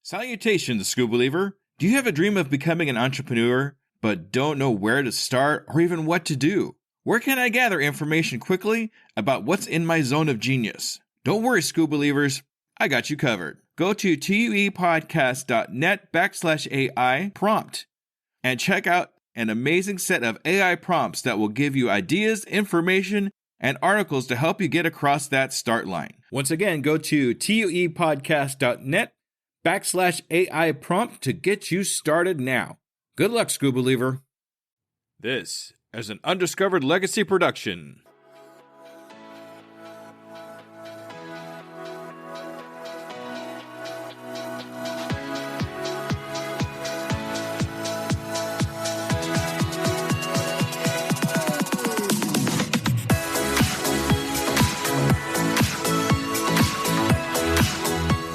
Salutations, School Believer. Do you have a dream of becoming an entrepreneur, but don't know where to start or even what to do? Where can I gather information quickly about what's in my zone of genius? Don't worry, School Believers. I got you covered. Go to tuepodcast.net/AI prompt and check out an amazing set of AI prompts that will give you ideas, information, and articles to help you get across that start line. Once again, go to tuepodcast.net/AI prompt to get you started now. Good luck, School Believer. This is an Undiscovered Legacy production.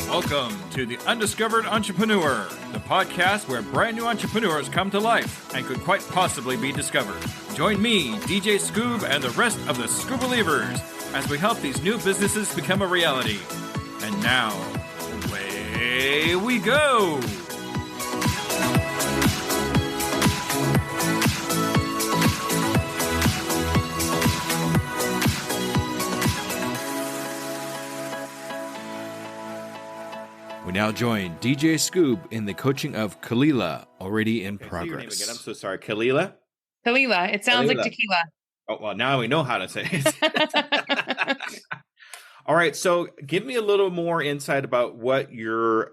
Welcome to the Undiscovered Entrepreneur, the podcast where brand new entrepreneurs come to life and could quite possibly be discovered. Join me, DJ Scoob, and the rest of the Scoob Believers as we help these new businesses become a reality. And now, away we go! We now join DJ Scoob in the coaching of Kalila, already in progress. Say your name again. I'm so sorry. Kalila? Kalila. It sounds like tequila. Oh, well, now we know how to say it. All right. So give me a little more insight about what you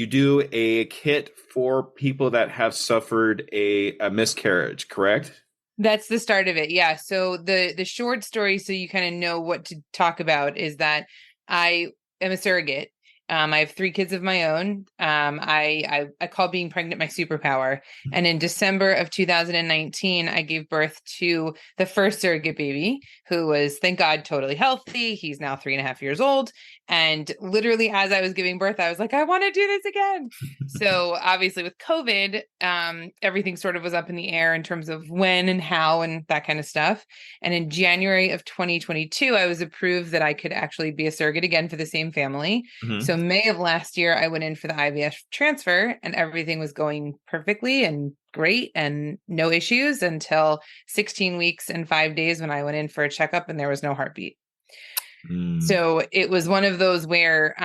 do a kit for people that have suffered a miscarriage, correct? That's the start of it. Yeah. So the short story, so you kind of know what to talk about, is that I am a surrogate. I have 3 kids of my own. I call being pregnant my superpower. And in December of 2019, I gave birth to the first surrogate baby, who was, thank God, totally healthy. He's now 3.5 years old. And literally, as I was giving birth, I was like, I want to do this again. So obviously with COVID, everything sort of was up in the air in terms of when and how and that kind of stuff. And in January of 2022, I was approved that I could actually be a surrogate again for the same family. Mm-hmm. So May of last year, I went in for the IVF transfer and everything was going perfectly and great and no issues until 16 weeks and 5 days when I went in for a checkup and there was no heartbeat. So it was one of those where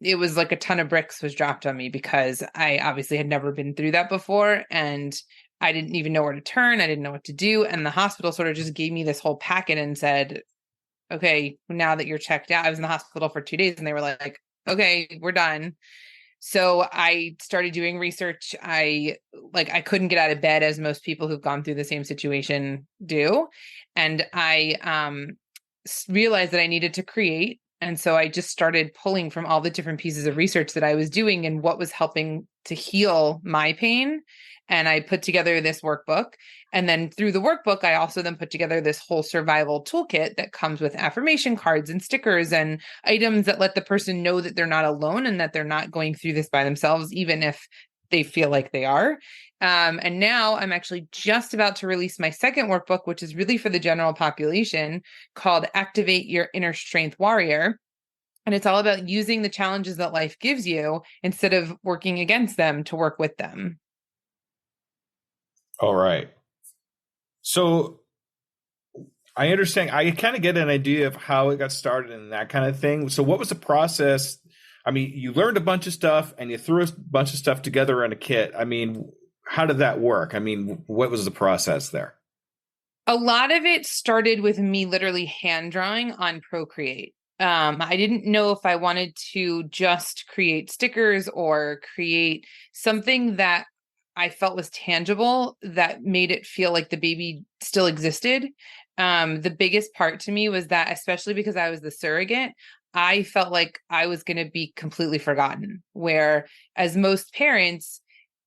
it was like a ton of bricks was dropped on me because I obviously had never been through that before and I didn't even know where to turn. I didn't know what to do. And the hospital sort of just gave me this whole packet and said, okay, now that you're checked out, I was in the hospital for 2 days and they were like, okay, we're done. So I started doing research. I couldn't get out of bed, as most people who've gone through the same situation do. And I realized that I needed to create. And so I just started pulling from all the different pieces of research that I was doing and what was helping to heal my pain. And I put together this workbook. And then through the workbook, I also then put together this whole survival toolkit that comes with affirmation cards and stickers and items that let the person know that they're not alone and that they're not going through this by themselves, even if they feel like they are. And now I'm actually just about to release my second workbook, which is really for the general population, called Activate Your Inner Strength Warrior. And it's all about using the challenges that life gives you instead of working against them to work with them. All right. So I understand. I kind of get an idea of how it got started and that kind of thing. So what was the process? I mean, you learned a bunch of stuff and you threw a bunch of stuff together in a kit. I mean, how did that work? I mean, what was the process there? A lot of it started with me literally hand drawing on Procreate. I didn't know if I wanted to just create stickers or create something that I felt was tangible that made it feel like the baby still existed. The biggest part to me was that, especially because I was the surrogate, I felt like I was going to be completely forgotten, where as most parents,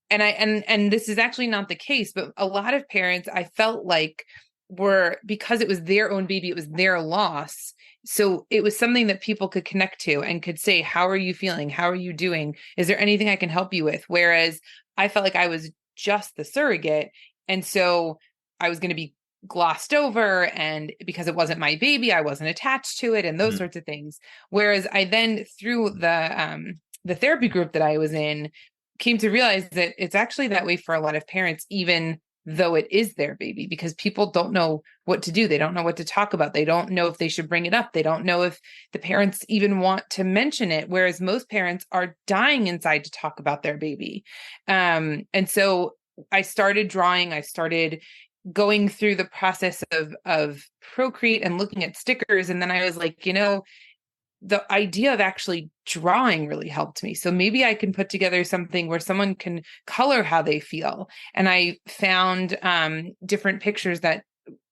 and this is actually not the case, but a lot of parents I felt like were, because it was their own baby, it was their loss. So it was something that people could connect to and could say, how are you feeling? How are you doing? Is there anything I can help you with? Whereas I felt like I was just the surrogate. And so I was going to be glossed over, and because it wasn't my baby, I wasn't attached to it and those sorts of things. Whereas I then, through the the therapy group that I was in, came to realize that it's actually that way for a lot of parents, even though it is their baby, because people don't know what to do. They don't know what to talk about. They don't know if they should bring it up. They don't know if the parents even want to mention it, whereas most parents are dying inside to talk about their baby. And so I started drawing. I started going through the process of Procreate and looking at stickers. And then I was like, the idea of actually drawing really helped me. So maybe I can put together something where someone can color how they feel. And I found different pictures that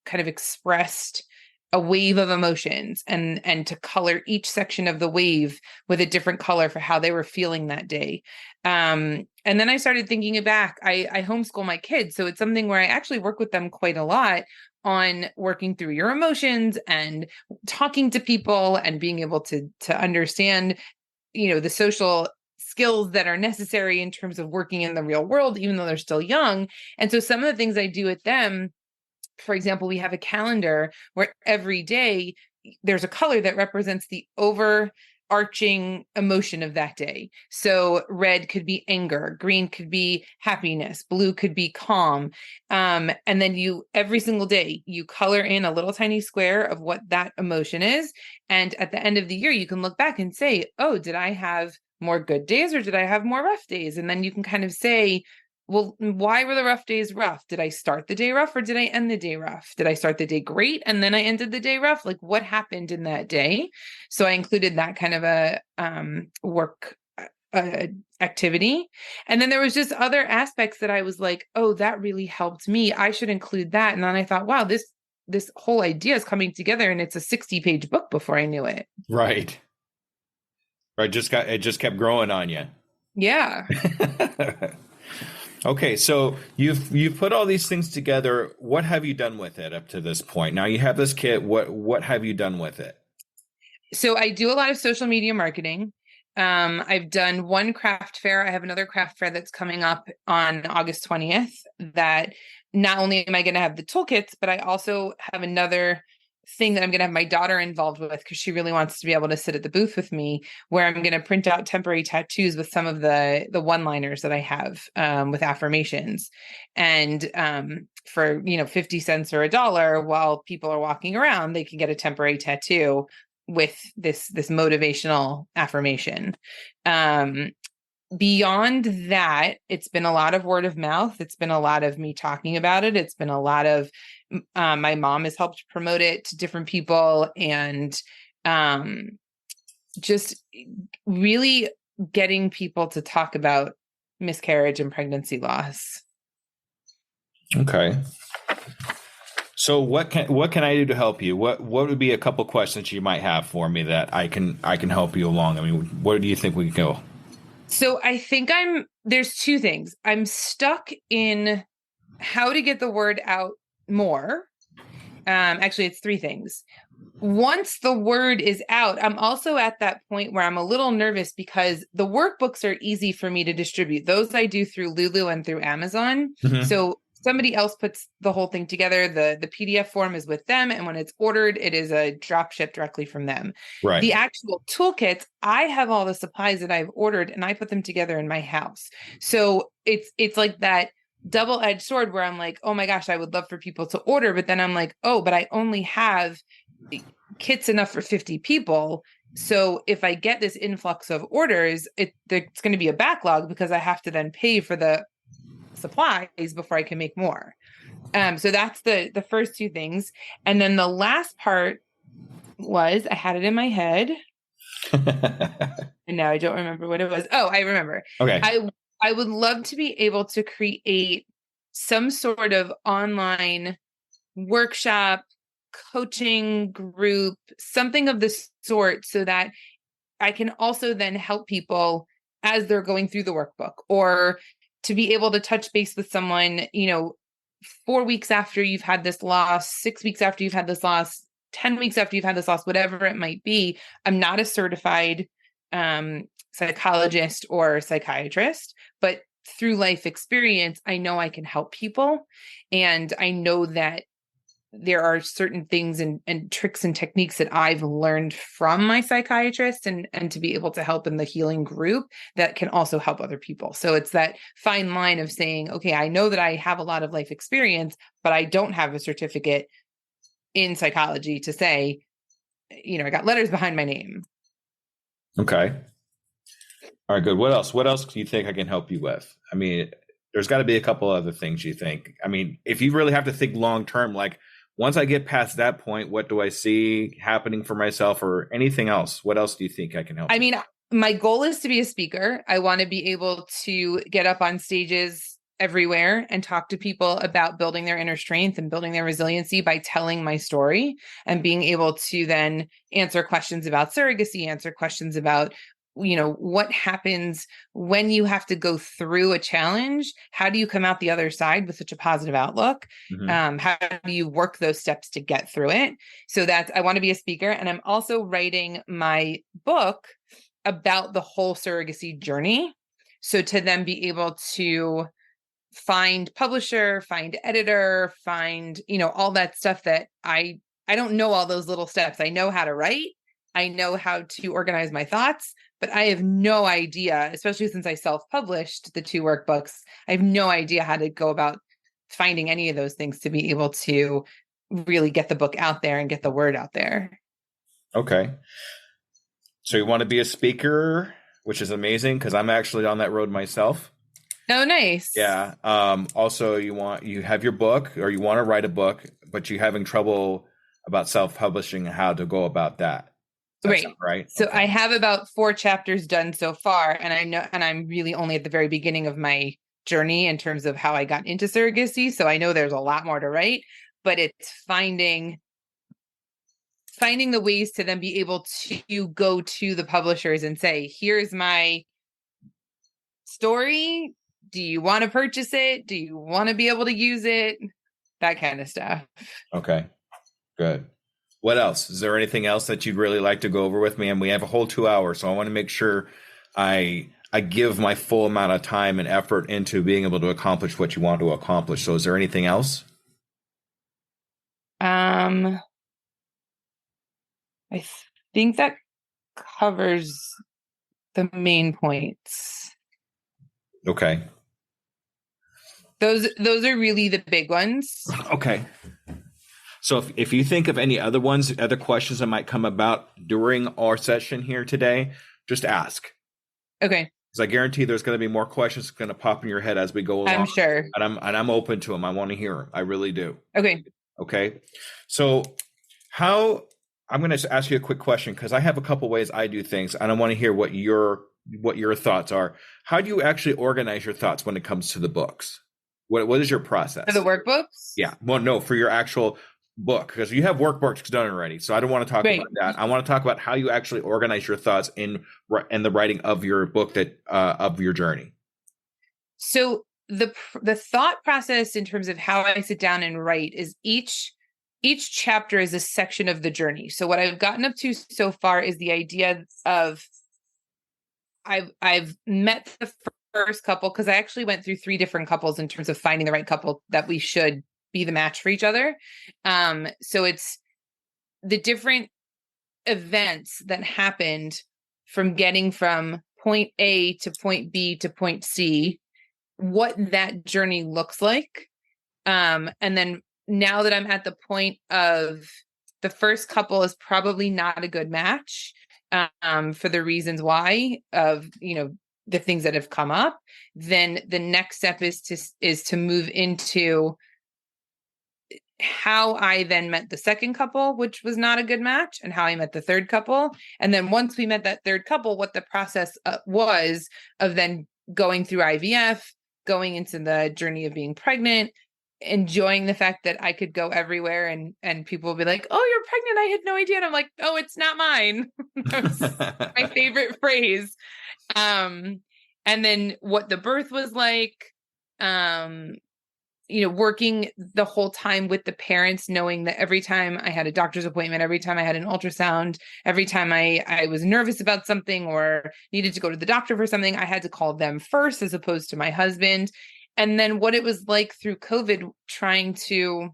kind of expressed a wave of emotions, and to color each section of the wave with a different color for how they were feeling that day. And then I started thinking back. I homeschool my kids, so it's something where I actually work with them quite a lot on working through your emotions and talking to people and being able to understand, the social skills that are necessary in terms of working in the real world, even though they're still young. And so some of the things I do with them, for example, we have a calendar where every day there's a color that represents the overarching emotion of that day. So red could be anger, green could be happiness, blue could be calm. And then every single day, you color in a little tiny square of what that emotion is. And at the end of the year, you can look back and say, oh, did I have more good days or did I have more rough days? And then you can kind of say, well, why were the rough days rough? Did I start the day rough or did I end the day rough? Did I start the day great and then I ended the day rough? Like, what happened in that day? So I included that kind of a work activity. And then there was just other aspects that I was like, oh, that really helped me. I should include that. And then I thought, wow, this whole idea is coming together, and it's a 60-page book before I knew it. Right. It just kept growing on you. Yeah. Okay, so you've put all these things together. What have you done with it up to this point? Now you have this kit. What have you done with it? So I do a lot of social media marketing. I've done one craft fair. I have another craft fair that's coming up on August 20th, that not only am I going to have the toolkits, but I also have another thing that I'm going to have my daughter involved with, because she really wants to be able to sit at the booth with me, where I'm going to print out temporary tattoos with some of the one-liners that I have with affirmations. And for 50 cents or $1, while people are walking around, they can get a temporary tattoo with this motivational affirmation. Beyond that, it's been a lot of word of mouth. It's been a lot of me talking about it. It's been a lot of my mom has helped promote it to different people, and just really getting people to talk about miscarriage and pregnancy loss. Okay. So what can I do to help you? What would be a couple questions you might have for me that I can help you along? I mean, where do you think we can go? So I think there's two things. I'm stuck in how to get the word out more. Actually, it's three things. Once the word is out, I'm also at that point where I'm a little nervous, because the workbooks are easy for me to distribute. Those I do through Lulu and through Amazon. Mm-hmm. So somebody else puts the whole thing together. The PDF form is with them. And when it's ordered, it is a drop ship directly from them. Right. The actual toolkits, I have all the supplies that I've ordered and I put them together in my house. So it's like that double-edged sword where I'm like, oh my gosh, I would love for people to order. But then I'm like, oh, but I only have kits enough for 50 people. So if I get this influx of orders, it's going to be a backlog, because I have to then pay for the supplies before I can make more. So that's the first two things. And then the last part was, I had it in my head and now I don't remember what it was. Oh, I remember. Okay. I would love to be able to create some sort of online workshop, coaching group, something of this sort, so that I can also then help people as they're going through the workbook, or to be able to touch base with someone, 4 weeks after you've had this loss, 6 weeks after you've had this loss, 10 weeks after you've had this loss, whatever it might be. I'm not a certified psychologist or psychiatrist, but through life experience, I know I can help people. And I know that there are certain things and tricks and techniques that I've learned from my psychiatrist and to be able to help in the healing group that can also help other people. So it's that fine line of saying, okay, I know that I have a lot of life experience, but I don't have a certificate in psychology to say, I got letters behind my name. Okay. All right, good. What else? What else do you think I can help you with? I mean, there's got to be a couple other things you think. I mean, if you really have to think long term, like once I get past that point, what do I see happening for myself or anything else? What else do you think I can help? I mean, my goal is to be a speaker. I want to be able to get up on stages everywhere and talk to people about building their inner strength and building their resiliency by telling my story and being able to then answer questions about surrogacy, answer questions about what happens when you have to go through a challenge. How do you come out the other side with such a positive outlook? Mm-hmm. How do you work those steps to get through it? So I want to be a speaker. And I'm also writing my book about the whole surrogacy journey. So to then be able to find publisher, find editor, find, all that stuff that I don't know all those little steps. I know how to write. I know how to organize my thoughts, but I have no idea, especially since I self-published the 2 workbooks, I have no idea how to go about finding any of those things to be able to really get the book out there and get the word out there. Okay. So you want to be a speaker, which is amazing because I'm actually on that road myself. Oh, nice. Yeah. Also, you have your book or you want to write a book, but you're having trouble about self-publishing and how to go about that. Right. So okay. I have about 4 chapters done so far, and I'm really only at the very beginning of my journey in terms of how I got into surrogacy. So I know there's a lot more to write, but it's finding the ways to then be able to go to the publishers and say, here's my story. Do you want to purchase it? Do you want to be able to use it? That kind of stuff. Okay, good. What else? Is there anything else that you'd really like to go over with me? And we have a whole 2 hours, so I want to make sure I give my full amount of time and effort into being able to accomplish what you want to accomplish. So is there anything else? I think that covers the main points. Okay. Those are really the big ones. Okay. So if you think of any other questions that might come about during our session here today, just ask. Okay. Because I guarantee there's going to be more questions going to pop in your head as we go along. I'm sure. And I'm open to them. I want to hear them. I really do. Okay. Okay. So I'm going to ask you a quick question because I have a couple ways I do things, and I want to hear what your thoughts are. How do you actually organize your thoughts when it comes to the books? What is your process? For the workbooks? Yeah. Well, no, for your actual book, because you have workbooks done already. So I don't want to talk about that. I want to talk about how you actually organize your thoughts in the writing of your book of your journey. So the thought process in terms of how I sit down and write is each chapter is a section of the journey. So what I've gotten up to so far is the idea of I've met the first couple, because I actually went through 3 different couples in terms of finding the right couple that we should be the match for each other. So it's the different events that happened from getting from point A to point B to point C, what that journey looks like. And then now that I'm at the point of the first couple is probably not a good match, for the reasons why of, the things that have come up, then the next step is to move into how I then met the second couple, which was not a good match, and how I met the third couple. And then once we met that third couple, what the process was of then going through IVF, going into the journey of being pregnant, enjoying the fact that I could go everywhere and people will be like, "Oh, you're pregnant. I had no idea." And I'm like, "Oh, it's not mine." That's my favorite phrase. And then what the birth was like, working the whole time with the parents, knowing that every time I had a doctor's appointment, every time I had an ultrasound, every time I was nervous about something or needed to go to the doctor for something, I had to call them first as opposed to my husband. And then what it was like through COVID, trying to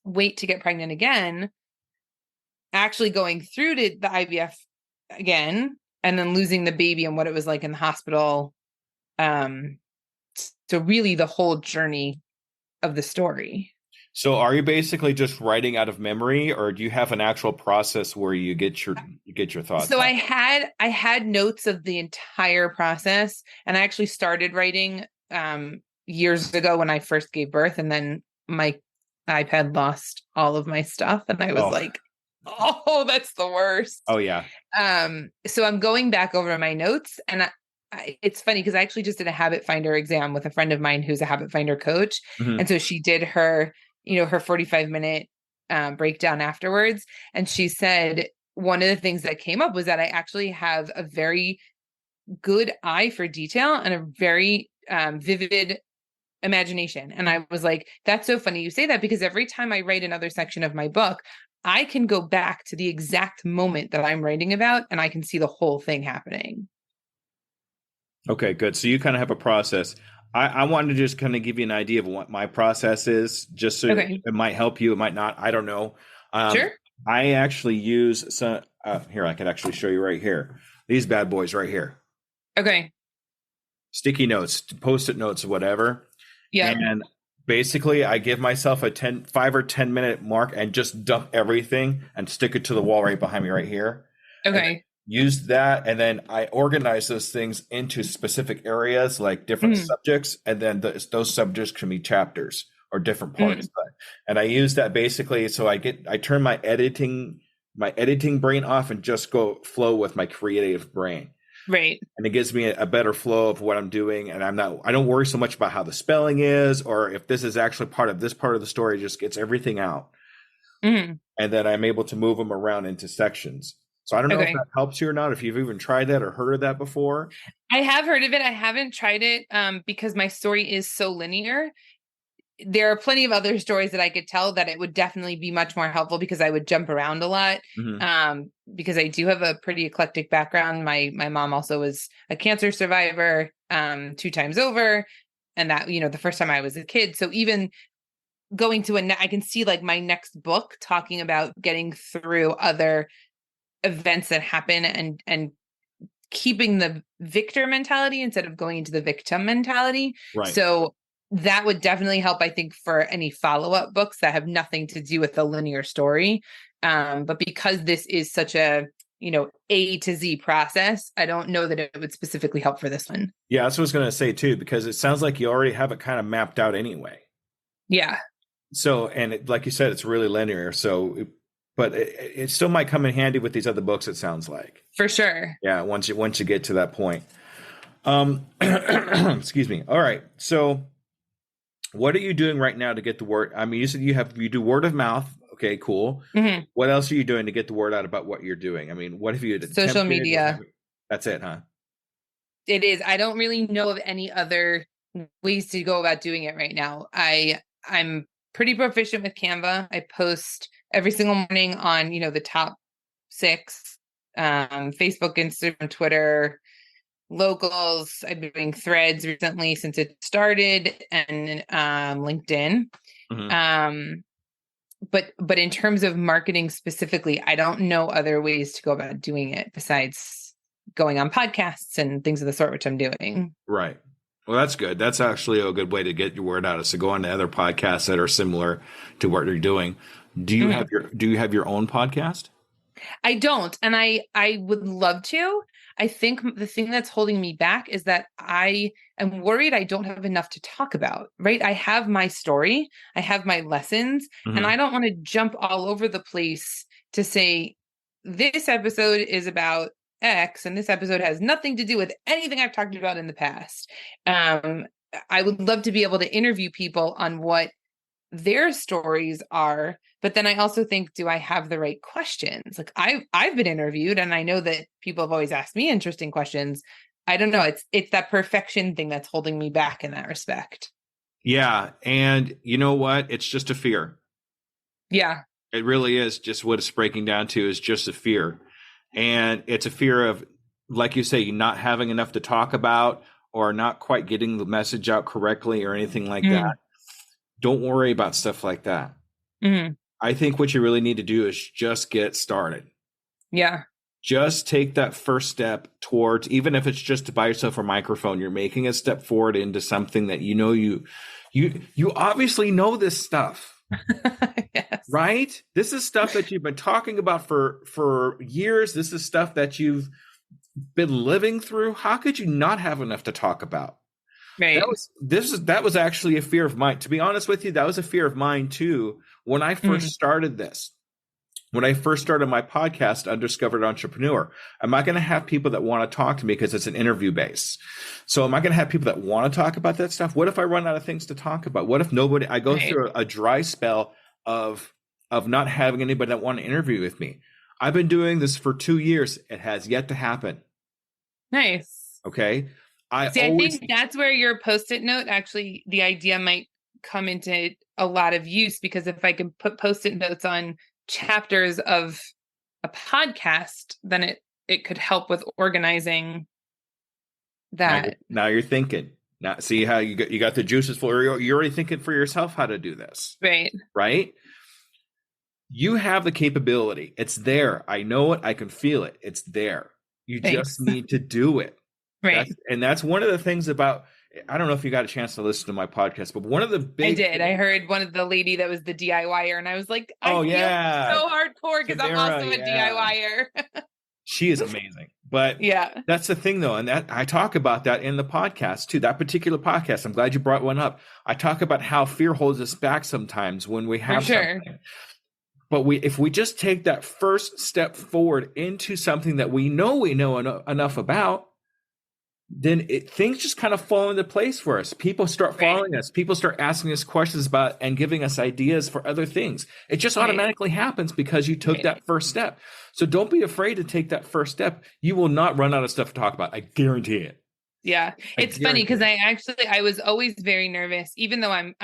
wait to get pregnant again, actually going through to the IVF again, and then losing the baby and what it was like in the hospital. So really the whole journey of the story. So are you basically just writing out of memory, or do you have an actual process where you get your thoughts So out? I had notes of the entire process, and I actually started writing years ago when I first gave birth, and then my iPad lost all of my stuff, and I was like, oh, that's the worst. Oh yeah. So I'm going back over my notes, and it's funny because I actually just did a habit finder exam with a friend of mine who's a habit finder coach. Mm-hmm. And so she did her, her 45-minute breakdown afterwards. And she said, one of the things that came up was that I actually have a very good eye for detail and a very vivid imagination. And I was like, that's so funny you say that, because every time I write another section of my book, I can go back to the exact moment that I'm writing about, and I can see the whole thing happening. Okay, good. So you kind of have a process. I wanted to just kind of give you an idea of what my process is, just so it might help you. It might not. I don't know. Sure. I actually use some. Here, I can actually show you right here. These bad boys right here. Okay. Sticky notes, Post-it notes, whatever. Yeah. And basically, I give myself a 5 or 10 minute mark and just dump everything and stick it to the wall right behind me right here. Okay. Use that, and then I organize those things into specific areas, like different subjects, and then those subjects can be chapters or different parts. And I use that basically, so I turn my editing brain off and just go flow with my creative brain. Right. And it gives me a better flow of what I'm doing, and I don't worry so much about how the spelling is or if this is actually part of the story. It just gets everything out, and then I'm able to move them around into sections. So I don't know if that helps you or not, if you've even tried that or heard of that before. I have heard of it. I haven't tried it because my story is so linear. There are plenty of other stories that I could tell that it would definitely be much more helpful, because I would jump around a lot. Because I do have a pretty eclectic background. My mom also was a cancer survivor 2 times over. And that, the first time I was a kid. So even going to I can see like my next book talking about getting through other events that happen and keeping the victor mentality instead of going into the victim mentality. Right. So that would definitely help, I think, for any follow-up books that have nothing to do with the linear story. But because this is such a, A to Z process, I don't know that it would specifically help for this one. Yeah, that's what I was going to say too, because it sounds like you already have it kind of mapped out anyway. Yeah. So, and like you said, it's really linear. So, but it still might come in handy with these other books, it sounds like. For sure. Yeah, once you get to that point. Excuse me. All right. So what are you doing right now to get the word? I mean, you said you do word of mouth. Okay, cool. What else are you doing to get the word out about what you're doing? I mean, what have you attempted? Social media. That's it, huh? It is. I don't really know of any other ways to go about doing it right now. I'm pretty proficient with Canva. I post every single morning on, the top 6, Facebook, Instagram, Twitter, locals. I've been doing threads recently since it started, and LinkedIn. But in terms of marketing specifically, I don't know other ways to go about doing it besides going on podcasts and things of the sort, which I'm doing. Right. Well, that's good. That's actually a good way to get your word out, is to go on to other podcasts that are similar to what you're doing. Do you have your own podcast? I don't. And I would love to. I think the thing that's holding me back is that I am worried I don't have enough to talk about, right? I have my story, I have my lessons, and I don't want to jump all over the place to say, this episode is about X, and this episode has nothing to do with anything I've talked about in the past. I would love to be able to interview people on what their stories are, but then I also think, do I have the right questions? Like I've been interviewed, and I know that people have always asked me interesting questions. I don't know. It's that perfection thing that's holding me back in that respect. Yeah, and you know what? It's just a fear. Yeah, it really is. Just what it's breaking down to is just a fear, and it's a fear of, like you say, not having enough to talk about, or not quite getting the message out correctly, or anything like that. Don't worry about stuff like that. Hmm. I think what you really need to do is just get started. Yeah. Just take that first step towards, even if it's just to buy yourself a microphone, you're making a step forward into something that you obviously know this stuff, Yes. right? This is stuff that you've been talking about for years. This is stuff that you've been living through. How could you not have enough to talk about? Right. That was actually a fear of mine. To be honest with you, that was a fear of mine too when I first started this. When I first started my podcast, Undiscovered Entrepreneur, am I going to have people that want to talk to me because it's an interview base? So am I going to have people that want to talk about that stuff? What if I run out of things to talk about? What if I go through a dry spell of not having anybody that want to interview with me? I've been doing this for 2 years. It has yet to happen. Nice. Okay. I think that's where your Post-it note, actually, the idea might come into a lot of use, because if I can put Post-it notes on chapters of a podcast, then it could help with organizing that. Now you're thinking. Now see how you got the juices flowing. You're already thinking for yourself how to do this. Right? You have the capability. It's there. I know it. I can feel it. It's there. You just need to do it. Right. That's one of the things about, I don't know if you got a chance to listen to my podcast, but one of the big... I did. I heard one of the lady that was the DIYer, and I was like, I feel so hardcore because I'm also a DIYer. She is amazing. But that's the thing though. And that I talk about that in the podcast too, that particular podcast. I'm glad you brought one up. I talk about how fear holds us back sometimes when we have something. But if we just take that first step forward into something that we know enough about, then things just kind of fall into place for us. People start following us. People start asking us questions about and giving us ideas for other things. It just automatically happens because you took that first step. So don't be afraid to take that first step. You will not run out of stuff to talk about. I guarantee it. Yeah. It's funny because I was always very nervous, even though I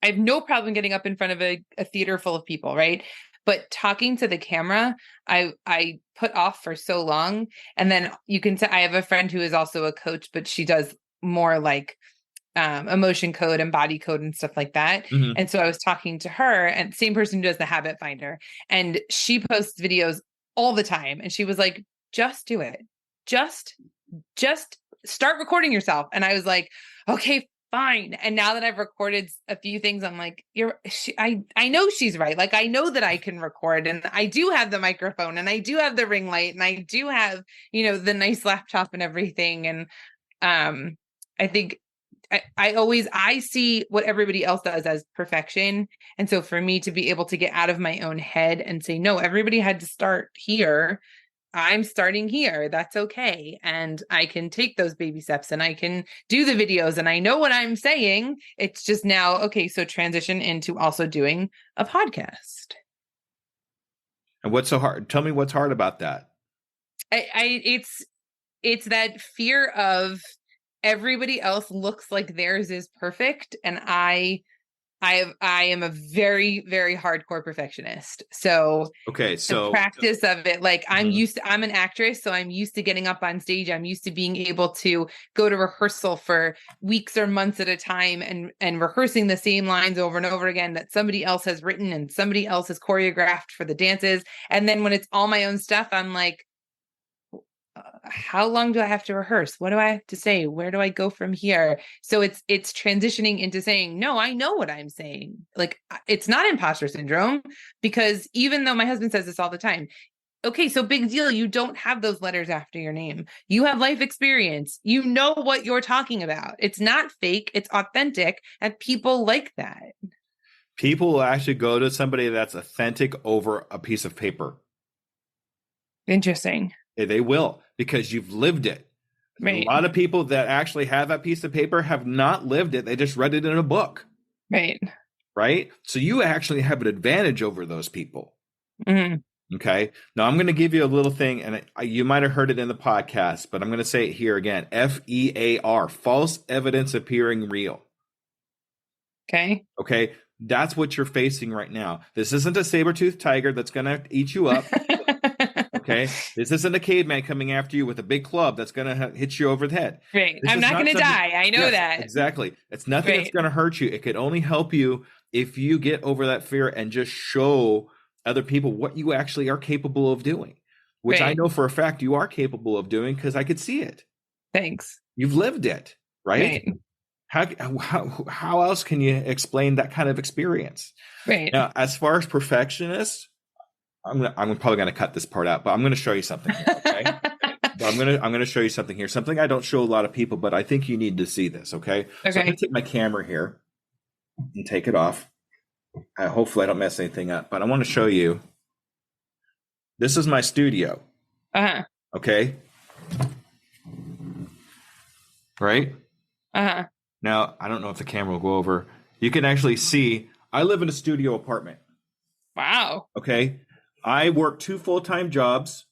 have no problem getting up in front of a theater full of people, right? But talking to the camera, I put off for so long. And then you can say, I have a friend who is also a coach, but she does more like emotion code and body code and stuff like that. Mm-hmm. And so I was talking to her, and same person who does the habit finder, and she posts videos all the time. And she was like, just do it. Just start recording yourself. And I was like, okay, fine. And now that I've recorded a few things, I'm like, I know she's right. Like, I know that I can record, and I do have the microphone, and I do have the ring light, and I do have, the nice laptop and everything. And I think I see what everybody else does as perfection. And so for me to be able to get out of my own head and say, no, everybody had to start here. I'm starting here. That's okay. And I can take those baby steps, and I can do the videos, and I know what I'm saying. It's just now, okay, so transition into also doing a podcast. And what's so hard? Tell me what's hard about that. It's that fear of everybody else looks like theirs is perfect. And I am a very, very hardcore perfectionist. So the practice of it, like I'm an actress, so I'm used to getting up on stage. I'm used to being able to go to rehearsal for weeks or months at a time and rehearsing the same lines over and over again that somebody else has written and somebody else has choreographed for the dances. And then when it's all my own stuff, I'm like, how long do I have to rehearse? What do I have to say? Where do I go from here? So it's transitioning into saying, no, I know what I'm saying. Like, it's not imposter syndrome, because even though my husband says this all the time, okay, so big deal. You don't have those letters after your name. You have life experience. You know what you're talking about. It's not fake. It's authentic. And people like that. People will actually go to somebody that's authentic over a piece of paper. Interesting. They will, because you've lived it. Right. A lot of people that actually have that piece of paper have not lived it. They just read it in a book. Right. Right. So you actually have an advantage over those people. Mm-hmm. Okay. Now I'm going to give you a little thing, and you might have heard it in the podcast, but I'm going to say it here again. FEAR, false evidence appearing real. Okay. Okay. That's what you're facing right now. This isn't a saber-toothed tiger that's going to eat you up. Okay, this isn't a caveman coming after you with a big club that's going to hit you over the head. Right. I'm not going to die. I know that. Exactly. It's nothing that's going to hurt you. It could only help you if you get over that fear and just show other people what you actually are capable of doing, which I Right. know for a fact you are capable of doing because I could see it. Thanks. You've lived it, right? Right. How else can you explain that kind of experience? Right. Now, as far as perfectionists, I'm probably gonna cut this part out, but I'm gonna show you something here, okay? But I'm gonna show you something here, something I don't show a lot of people, but I think you need to see this, okay? So I'm gonna Okay. take my camera here and take it off. Hopefully I don't mess anything up, but I want to show you. This is my studio, Uh-huh. okay? Right? Uh-huh. Now, I don't know if the camera will go over. You can actually see I live in a studio apartment. Wow. Okay. I work 2 full-time jobs.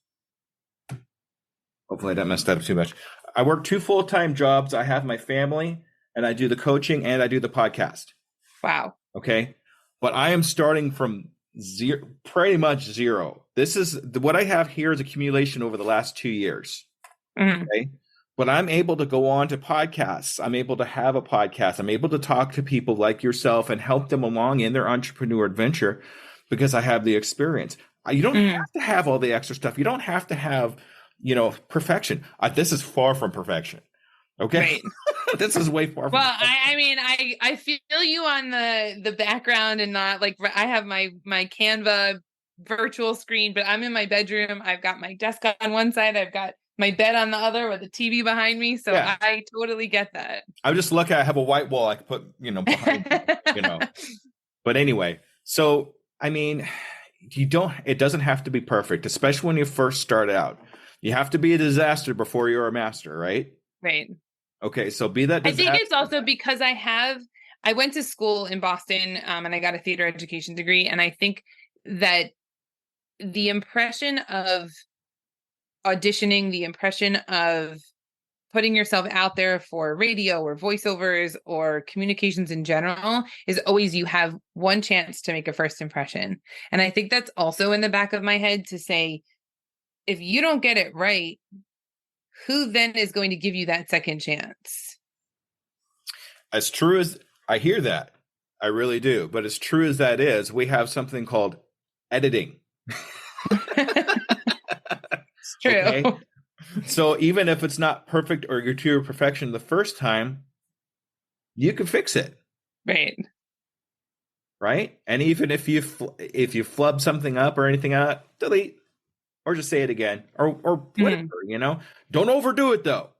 Hopefully I didn't mess that up too much. I work 2 full-time jobs. I have my family and I do the coaching and I do the podcast. Wow. Okay. But I am starting from zero, pretty much zero. This is what I have here is accumulation over the last 2 years. Mm-hmm. Okay. But I'm able to go on to podcasts. I'm able to have a podcast. I'm able to talk to people like yourself and help them along in their entrepreneur adventure because I have the experience. You don't have to have all the extra stuff. You don't have to have, perfection. This is far from perfection. Okay. Right. This is way far from perfection. I mean, I feel you on the background and not like I have my Canva virtual screen, but I'm in my bedroom. I've got my desk on one side. I've got my bed on the other with a TV behind me. So yeah. I totally get that. I'm just lucky I have a white wall I can put, behind me, But anyway, so, I mean, it doesn't have to be perfect, especially when you first start out. You have to be a disaster before you're a master, right? Right. Okay, so be that disaster. I think it's also because I went to school in Boston and I got a theater education degree. And I think that the impression of auditioning, the impression of putting yourself out there for radio or voiceovers or communications in general is always you have one chance to make a first impression. And I think that's also in the back of my head to say, if you don't get it right, who then is going to give you that second chance? As true as I hear that, I really do. But as true as that is, we have something called editing. It's true. Okay? So even if it's not perfect or you're to your perfection the first time, you can fix it. Right. Right. And even if you flub something up or anything out, delete or just say it again or whatever, Don't overdo it though.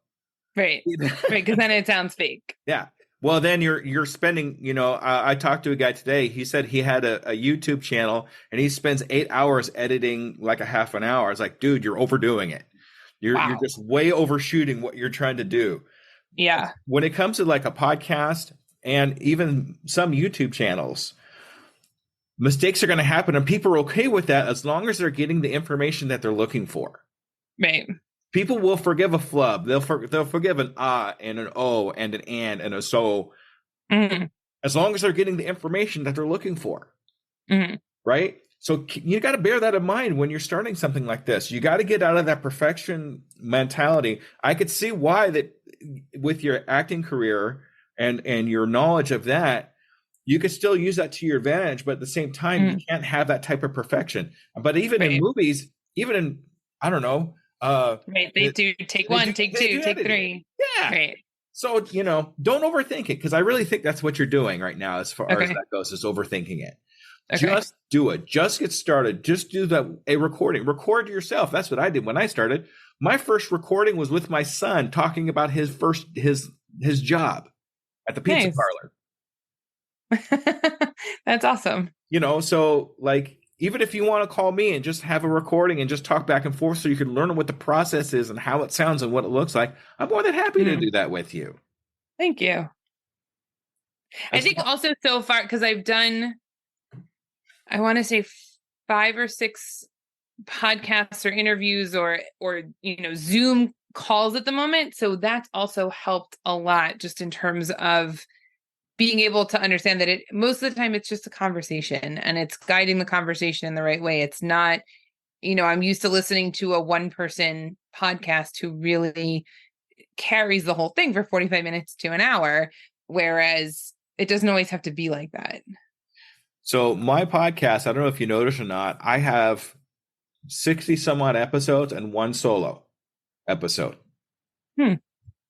Right. Right. Because then it sounds fake. Yeah. Well, then you're spending, I talked to a guy today. He said he had a YouTube channel and he spends 8 hours editing like a half an hour. I was like, dude, you're overdoing it. You're just way overshooting what you're trying to do. Yeah. When it comes to like a podcast and even some YouTube channels, mistakes are going to happen and people are okay with that as long as they're getting the information that they're looking for. Right. People will forgive a flub. They'll forgive an and an o and an a so, as long as they're getting the information that they're looking for, right? So you got to bear that in mind when you're starting something like this. You got to get out of that perfection mentality. I could see why that with your acting career and your knowledge of that, you could still use that to your advantage, but at the same time, you can't have that type of perfection. But even in movies, even in I don't know. Right. They do take one, take two, take three. Yeah. Right. So, don't overthink it because I really think that's what you're doing right now as far as that goes, is overthinking it. Okay. Just do it. Just get started. Just do a recording. Record yourself. That's what I did when I started. My first recording was with my son talking about his job at the pizza parlor. That's awesome. So like, even if you want to call me and just have a recording and just talk back and forth so you can learn what the process is and how it sounds and what it looks like, I'm more than happy to do that with you. Thank you. I think also so far, because I've done, I want to say 5 or 6 podcasts or interviews or Zoom calls at the moment. So that's also helped a lot just in terms of being able to understand that most of the time it's just a conversation and it's guiding the conversation in the right way. It's not, I'm used to listening to a one-person podcast who really carries the whole thing for 45 minutes to an hour, whereas it doesn't always have to be like that. So my podcast, I don't know if you noticed or not, I have 60 some odd episodes and one solo episode. Hmm.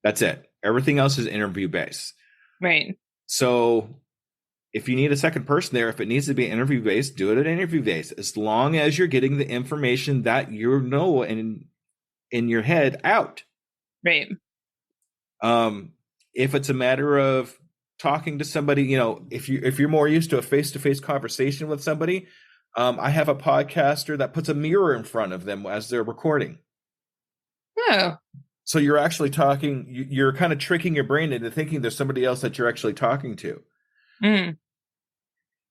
That's it. Everything else is interview based. Right. So if you need a second person there, if it needs to be interview based, do it at interview based. As long as you're getting the information that you know in your head out. Right. If it's a matter of talking to somebody, if you're more used to a face-to-face conversation with somebody, I have a podcaster that puts a mirror in front of them as they're recording. Oh. So you're actually talking, you're kind of tricking your brain into thinking there's somebody else that you're actually talking to. Mm.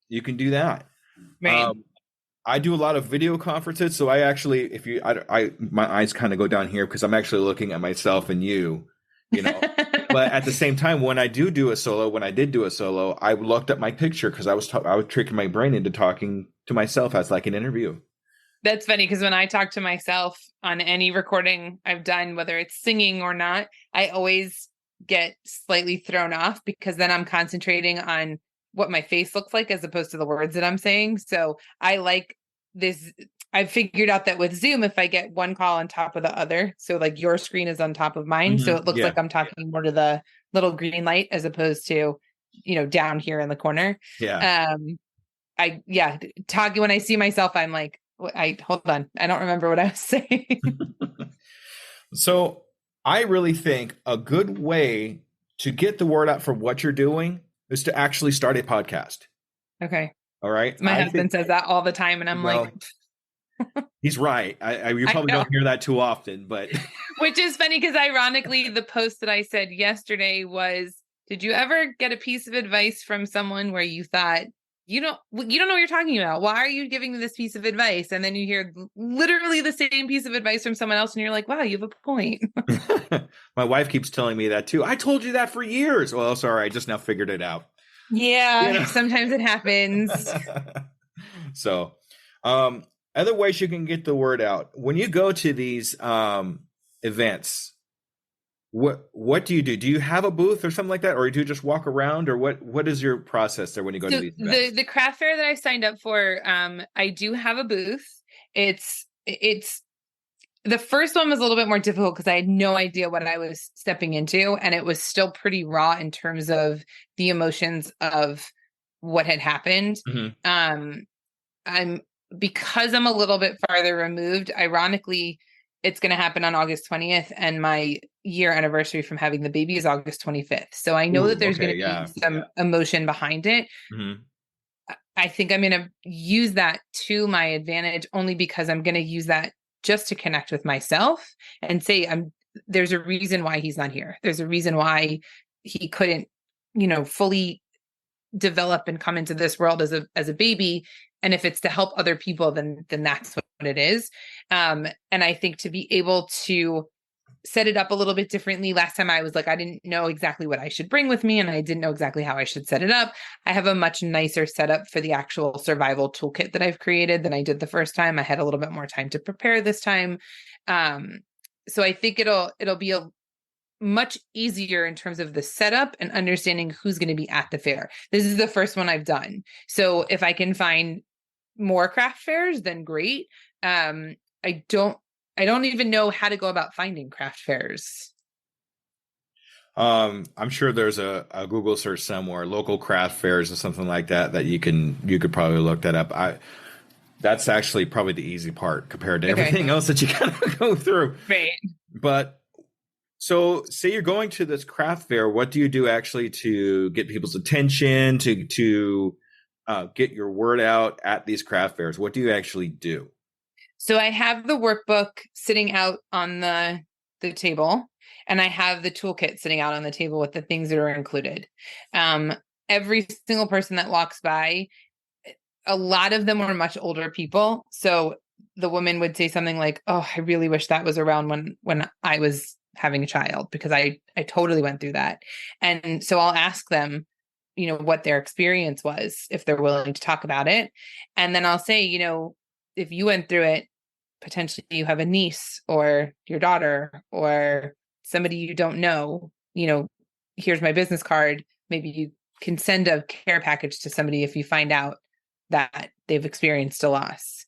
You can do that. Right. I do a lot of video conferences, so I actually, if you, my eyes kind of go down here because I'm actually looking at myself and you. But at the same time, when I did do a solo, I looked at my picture because I was tricking my brain into talking to myself as like an interview. That's funny because when I talk to myself on any recording I've done, whether it's singing or not, I always get slightly thrown off because then I'm concentrating on what my face looks like as opposed to the words that I'm saying. So I like this. I've figured out that with Zoom, if I get one call on top of the other, so like your screen is on top of mine, so it looks like I'm talking more to the little green light as opposed to, down here in the corner. Yeah. Talking when I see myself, I'm like, hold on, I don't remember what I was saying. So I really think a good way to get the word out for what you're doing is to actually start a podcast. Okay. All right. My husband says that all the time, and I'm like, he's right. You probably don't hear that too often, but which is funny because ironically, the post that I said yesterday was, did you ever get a piece of advice from someone where you thought, you don't know what you're talking about? Why are you giving this piece of advice? And then you hear literally the same piece of advice from someone else and you're like, wow, you have a point. My wife keeps telling me that too. I told you that for years. Well, sorry, I just now figured it out. Yeah, sometimes it happens. So, other ways you can get the word out. When you go to these events, what do you do? Do you have a booth or something like that, or do you just walk around, or what is your process there when you go to these events? The craft fair that I signed up for, I do have a booth. It's the first one was a little bit more difficult because I had no idea what I was stepping into, and it was still pretty raw in terms of the emotions of what had happened. Mm-hmm. Because I'm a little bit farther removed, ironically, it's going to happen on August 20th, and my year anniversary from having the baby is August 25th. So I know that there's going to be some emotion behind it. Mm-hmm. I think I'm going to use that to my advantage only because I'm going to use that just to connect with myself and say, there's a reason why he's not here. There's a reason why he couldn't, fully develop and come into this world as a baby. And if it's to help other people, then that's what it is. And I think to be able to set it up a little bit differently. Last time I was like, I didn't know exactly what I should bring with me, and I didn't know exactly how I should set it up. I have a much nicer setup for the actual survival toolkit that I've created than I did the first time. I had a little bit more time to prepare this time. So I think it'll be a much easier in terms of the setup and understanding who's going to be at the fair. This is the first one I've done. So if I can find more craft fairs, then great. I don't even know how to go about finding craft fairs. I'm sure there's a Google search somewhere, local craft fairs or something like that you could probably look that up. That's actually probably the easy part compared to everything else that you kind of go through. Right. But so say you're going to this craft fair, what do you do actually to get people's attention, to get your word out at these craft fairs? What do you actually do? So I have the workbook sitting out on the table, and I have the toolkit sitting out on the table with the things that are included. Every single person that walks by, a lot of them were much older people. So the woman would say something like, oh, I really wish that was around when I was having a child, because I totally went through that. And so I'll ask them, what their experience was, if they're willing to talk about it. And then I'll say, if you went through it, potentially you have a niece or your daughter or somebody you don't know, here's my business card. Maybe you can send a care package to somebody if you find out that they've experienced a loss.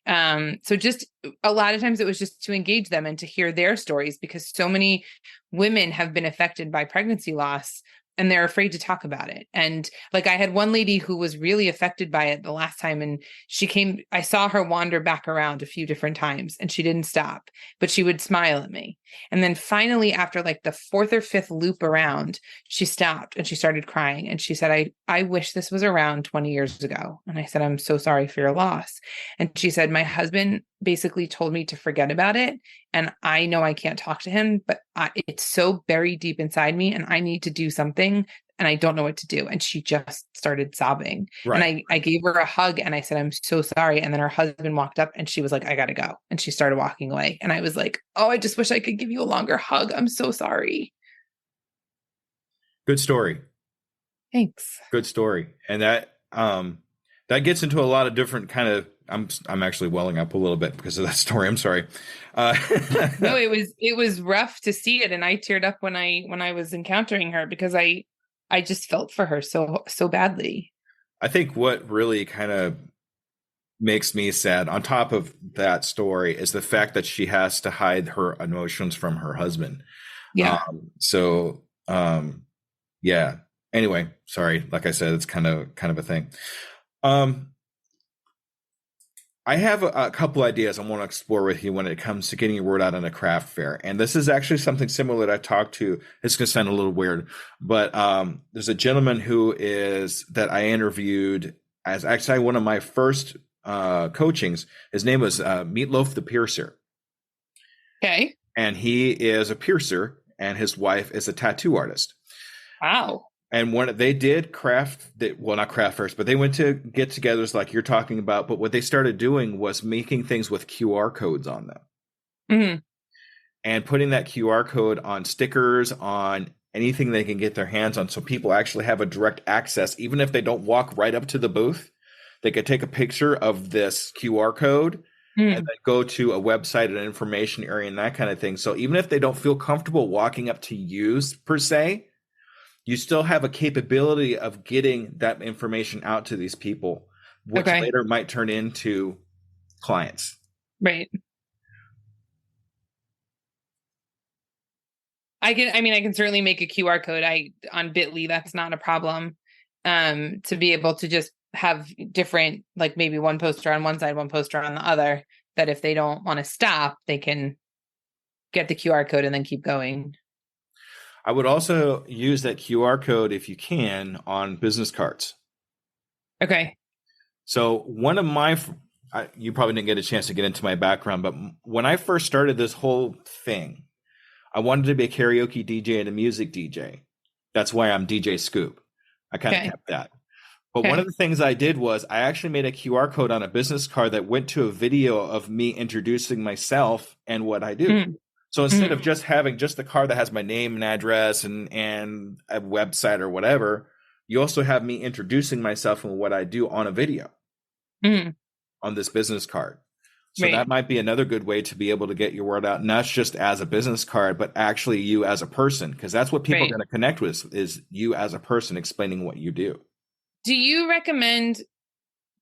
So just a lot of times it was just to engage them and to hear their stories, because so many women have been affected by pregnancy loss and they're afraid to talk about it. And like, I had one lady who was really affected by it the last time, and I saw her wander back around a few different times and she didn't stop, but she would smile at me. And then finally, after like the fourth or fifth loop around, she stopped and she started crying. And she said, I wish this was around 20 years ago. And I said, I'm so sorry for your loss. And she said, my husband basically told me to forget about it. And I know I can't talk to him, but it's so buried deep inside me and I need to do something and I don't know what to do. And she just started sobbing. Right. And I gave her a hug and I said, I'm so sorry. And then her husband walked up and she was like, I got to go. And she started walking away. And I was like, oh, I just wish I could give you a longer hug. I'm so sorry. Good story. Thanks. Good story. And that gets into a lot of different kind of, I'm actually welling up a little bit because of that story. I'm sorry. No, it was rough to see it. And I teared up when I was encountering her, because I just felt for her so badly. I think what really kind of makes me sad on top of that story is the fact that she has to hide her emotions from her husband. Yeah. Yeah. Anyway, sorry. Like I said, it's kind of a thing. I have a couple ideas I want to explore with you when it comes to getting your word out on a craft fair. And this is actually something similar that I talked to. It's going to sound a little weird, but there's a gentleman that I interviewed as actually one of my first coachings. His name was Meatloaf the Piercer. Okay. And he is a piercer and his wife is a tattoo artist. Wow. And when they did not craft first, but they went to get-togethers like you're talking about. But what they started doing was making things with QR codes on them, and putting that QR code on stickers, on anything they can get their hands on, so people actually have a direct access. Even if they don't walk right up to the booth, they could take a picture of this QR code and then go to a website and an information area and that kind of thing. So even if they don't feel comfortable walking up to use per se, you still have a capability of getting that information out to these people, which later might turn into clients. Right. I can certainly make a QR code on Bitly. That's not a problem. To be able to just have different, like maybe one poster on one side, one poster on the other, that if they don't want to stop, they can get the QR code and then keep going. I would also use that QR code, if you can, on business cards. Okay. So you probably didn't get a chance to get into my background, but when I first started this whole thing, I wanted to be a karaoke DJ and a music DJ. That's why I'm DJ Scoop. I kind of kept that. But one of the things I did was I actually made a QR code on a business card that went to a video of me introducing myself and what I do. So instead of just having just the card that has my name and address and a website or whatever, you also have me introducing myself and what I do on a video on this business card. So that might be another good way to be able to get your word out, not just as a business card, but actually you as a person, because that's what people are going to connect with, is you as a person explaining what you do. Do you recommend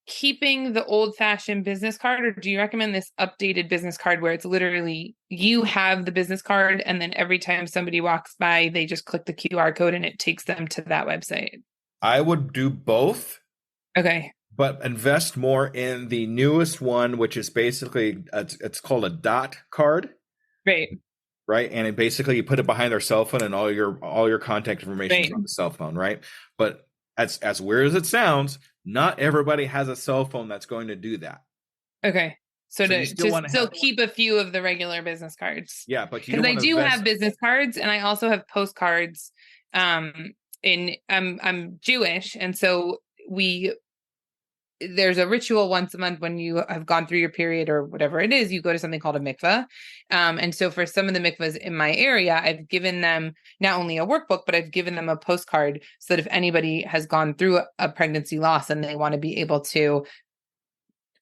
keeping the old-fashioned business card, or do you recommend this updated business card where it's literally you have the business card and then every time somebody walks by, they just click the QR code and it takes them to that website? I would do both. Okay. But invest more in the newest one, which is basically, it's called a dot card. Right. And basically you put it behind their cell phone and all your contact information is on the cell phone. Right. But as weird as it sounds, not everybody has a cell phone that's going to do that. Okay. So to still keep a few of the regular business cards. Yeah, but because I do have business cards and I also have postcards. I'm Jewish, and so there's a ritual once a month when you have gone through your period or whatever it is, you go to something called a mikveh. And so for some of the mikvahs in my area, I've given them not only a workbook, but I've given them a postcard so that if anybody has gone through a pregnancy loss and they want to be able to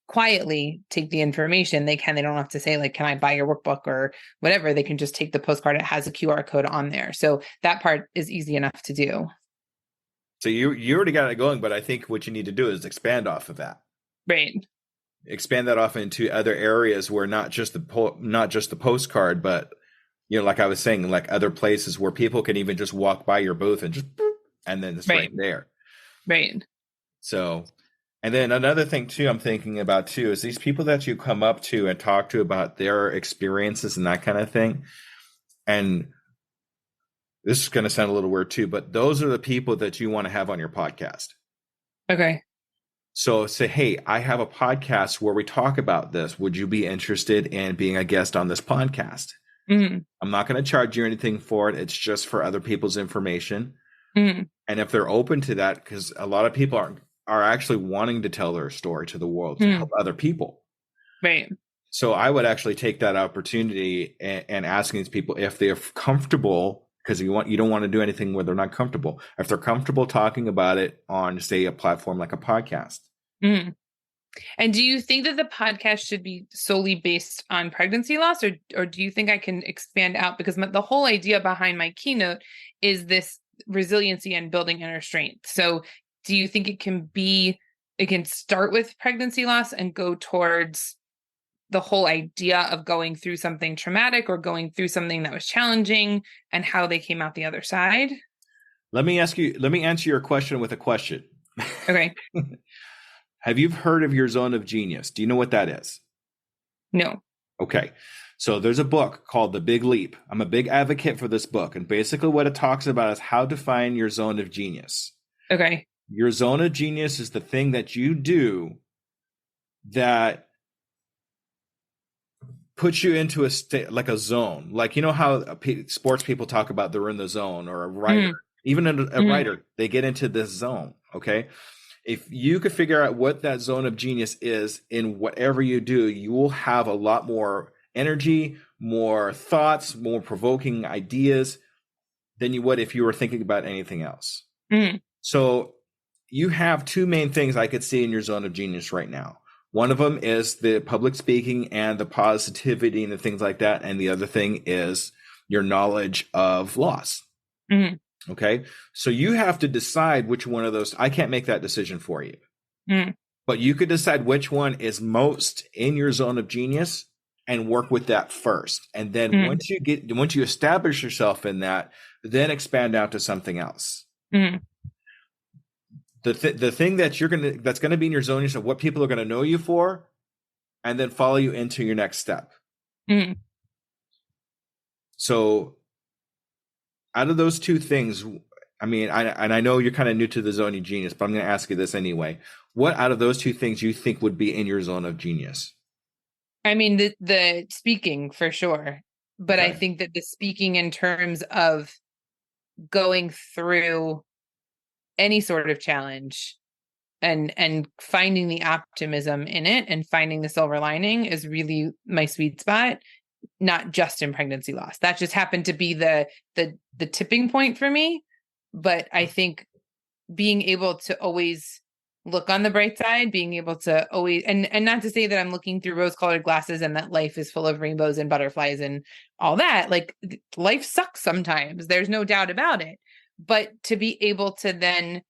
quietly take the information, they don't have to say like, can I buy your workbook or whatever? They can just take the postcard. It has a QR code on there. So that part is easy enough to do. So you already got it going, but I think what you need to do is expand off of that. Right. Expand that off into other areas where not just the postcard, but like I was saying, like other places where people can even just walk by your booth and just boop, and then it's right there. Right. So, and then another thing too, I'm thinking about too, is these people that you come up to and talk to about their experiences and that kind of thing. And this is going to sound a little weird too, but those are the people that you want to have on your podcast. Okay. So say, hey, I have a podcast where we talk about this. Would you be interested in being a guest on this podcast? Mm-hmm. I'm not going to charge you anything for it. It's just for other people's information. Mm-hmm. And if they're open to that, because a lot of people are actually wanting to tell their story to the world to help other people. Right. So I would actually take that opportunity and asking these people if they're comfortable, because you don't want to do anything where they're not comfortable. If they're comfortable talking about it on, say, a platform like a podcast. Mm. And do you think that the podcast should be solely based on pregnancy loss, or do you think I can expand out? Because the whole idea behind my keynote is this resiliency and building inner strength. So do you think it can start with pregnancy loss and go towards the whole idea of going through something traumatic or going through something that was challenging and how they came out the other side? Let me answer your question with a question. Okay. Have you heard of your zone of genius? Do you know what that is? No. Okay. So there's a book called The Big Leap. I'm a big advocate for this book. And basically what it talks about is how to find your zone of genius. Okay. Your zone of genius is the thing that you do that puts you into a state, like a zone. Like, how sports people talk about they're in the zone, or a writer, even a writer, they get into this zone. Okay. If you could figure out what that zone of genius is in whatever you do, you will have a lot more energy, more thoughts, more provoking ideas than you would if you were thinking about anything else. So you have two main things I could see in your zone of genius right now. One of them is the public speaking and the positivity and the things like that. And the other thing is your knowledge of loss. Okay. So you have to decide which one of those. I can't make that decision for you, but you could decide which one is most in your zone of genius and work with that first. And then once you establish yourself in that, then expand out to something else. The thing that that's going to be in your zone of what people are going to know you for, and then follow you into your next step. So out of those two things, I mean, I know you're kind of new to the zone of genius, but I'm going to ask you this anyway. What out of those two things you think would be in your zone of genius? I mean, the speaking for sure. But okay. I think that the speaking in terms of going through any sort of challenge and finding the optimism in it and finding the silver lining is really my sweet spot, not just in pregnancy loss. That just happened to be the tipping point for me. But I think being able to always look on the bright side, being able to always, and not to say that I'm looking through rose-colored glasses and that life is full of rainbows and butterflies and all that. Like, life sucks sometimes. There's no doubt about it. But to be able to then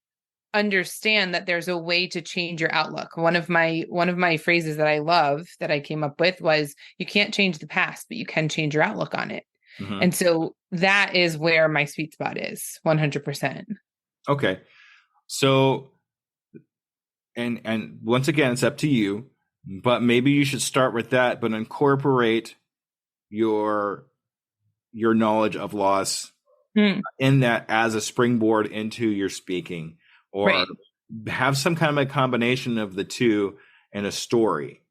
understand that there's a way to change your outlook. One of my phrases that I love that I came up with was, you can't change the past, but you can change your outlook on it. And so that is where my sweet spot is, 100%. Okay. So, and once again, it's up to you, but maybe you should start with that, but incorporate your knowledge of loss in that as a springboard into your speaking, or have some kind of a combination of the two in a story.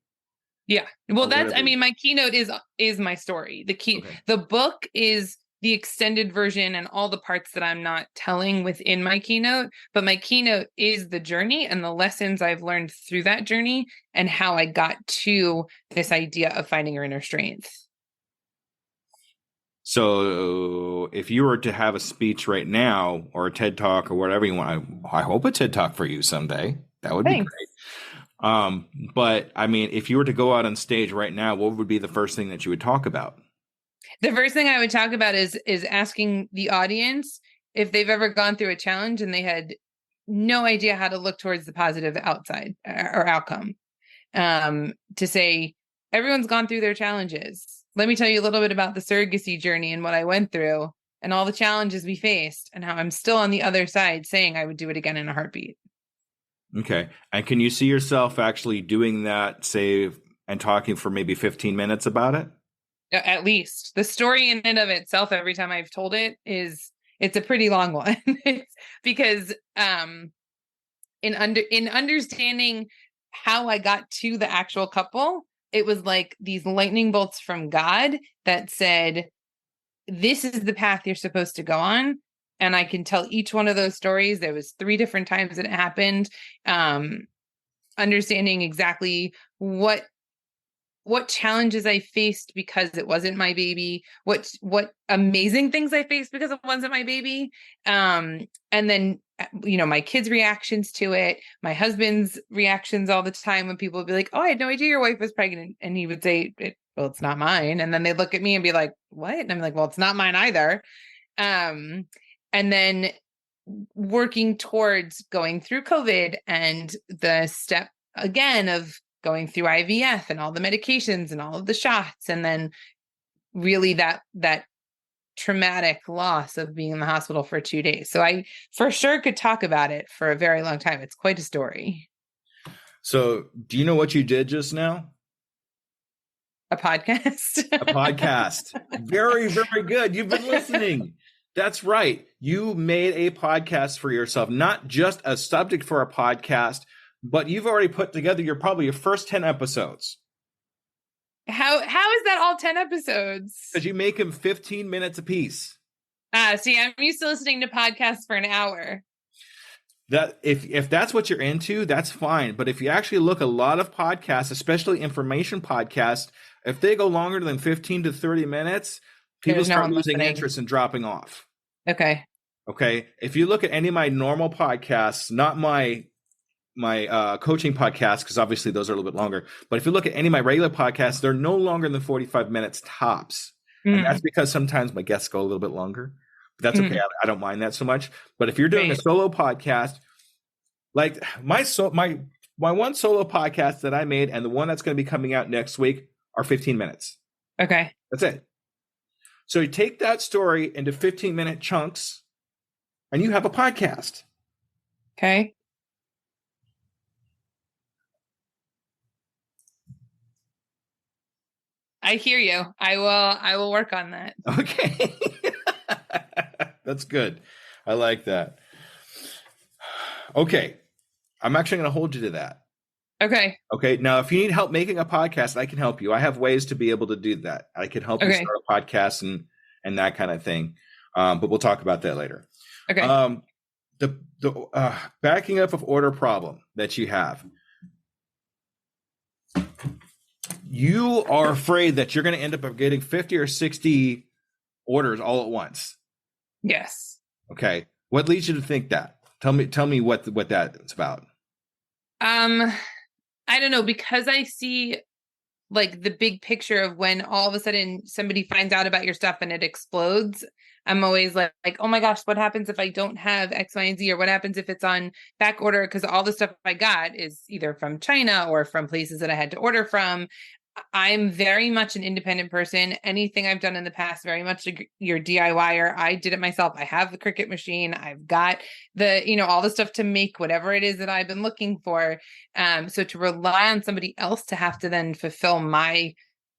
Yeah. Well, I mean, my keynote is my story. The book is the extended version and all the parts that I'm not telling within my keynote, but my keynote is the journey and the lessons I've learned through that journey and how I got to this idea of finding your inner strength. So if you were to have a speech right now, or a TED Talk, or whatever you want, I hope a TED Talk for you someday. That would be great. But I mean, if you were to go out on stage right now, what would be the first thing that you would talk about? The first thing I would talk about is asking the audience if they've ever gone through a challenge and they had no idea how to look towards the positive outside or outcome. To say everyone's gone through their challenges. Let me tell you a little bit about the surrogacy journey and what I went through and all the challenges we faced and how I'm still on the other side saying I would do it again in a heartbeat. Okay. And can you see yourself actually doing that, say, and talking for maybe 15 minutes about it? At least the story in and of itself, every time I've told it, it's a pretty long one. It's because in understanding how I got to the actual couple, it was like these lightning bolts from God that said, this is the path you're supposed to go on. And I can tell each one of those stories. There was 3 different times that it happened. Understanding exactly what challenges I faced because it wasn't my baby, what amazing things I faced because it wasn't my baby. And then, my kids' reactions to it, my husband's reactions all the time when people would be like, oh, I had no idea your wife was pregnant. And he would say, well, it's not mine. And then they look at me and be like, what? And I'm like, well, it's not mine either. And then working towards going through COVID and the step again of going through IVF and all the medications and all of the shots. And then really that traumatic loss of being in the hospital for 2 days. So I for sure could talk about it for a very long time. It's quite a story. So do you know what you did just now? A podcast. A podcast. Very, very good. You've been listening. That's right. You made a podcast for yourself, not just a subject for a podcast, but you've already put together your first 10 episodes. How is that all 10 episodes? Because you make them 15 minutes apiece. See, I'm used to listening to podcasts for an hour. That if that's what you're into, that's fine. But if you actually look, a lot of podcasts, especially information podcasts, if they go longer than 15 to 30 minutes, people start losing interest and dropping off. Okay. If you look at any of my normal podcasts, not my coaching podcasts, because obviously those are a little bit longer. But if you look at any of my regular podcasts, they're no longer than 45 minutes tops. And that's because sometimes my guests go a little bit longer. But that's okay. I don't mind that so much. But if you're doing a solo podcast, like my one solo podcast that I made and the one that's going to be coming out next week are 15 minutes. Okay. That's it. So you take that story into 15-minute chunks and you have a podcast. Okay. I hear you. I will work on that. Okay. That's good. I like that. Okay. I'm actually going to hold you to that. Okay. Okay. Now, if you need help making a podcast, I can help you. I have ways to be able to do that. I can help you start a podcast and that kind of thing. But we'll talk about that later. Okay. The backing up of order problem that you have. You are afraid that you're going to end up getting 50 or 60 orders all at once. Yes. Okay. What leads you to think that? Tell me what that's about. I don't know, because I see like the big picture of when all of a sudden somebody finds out about your stuff and it explodes. I'm always like, oh my gosh, what happens if I don't have X, Y, and Z? Or what happens if it's on back order? Because all the stuff I got is either from China or from places that I had to order from. I'm very much an independent person. Anything I've done in the past, very much like your DIYer. I did it myself. I have the Cricut machine. I've got the, all the stuff to make whatever it is that I've been looking for. So to rely on somebody else to have to then fulfill my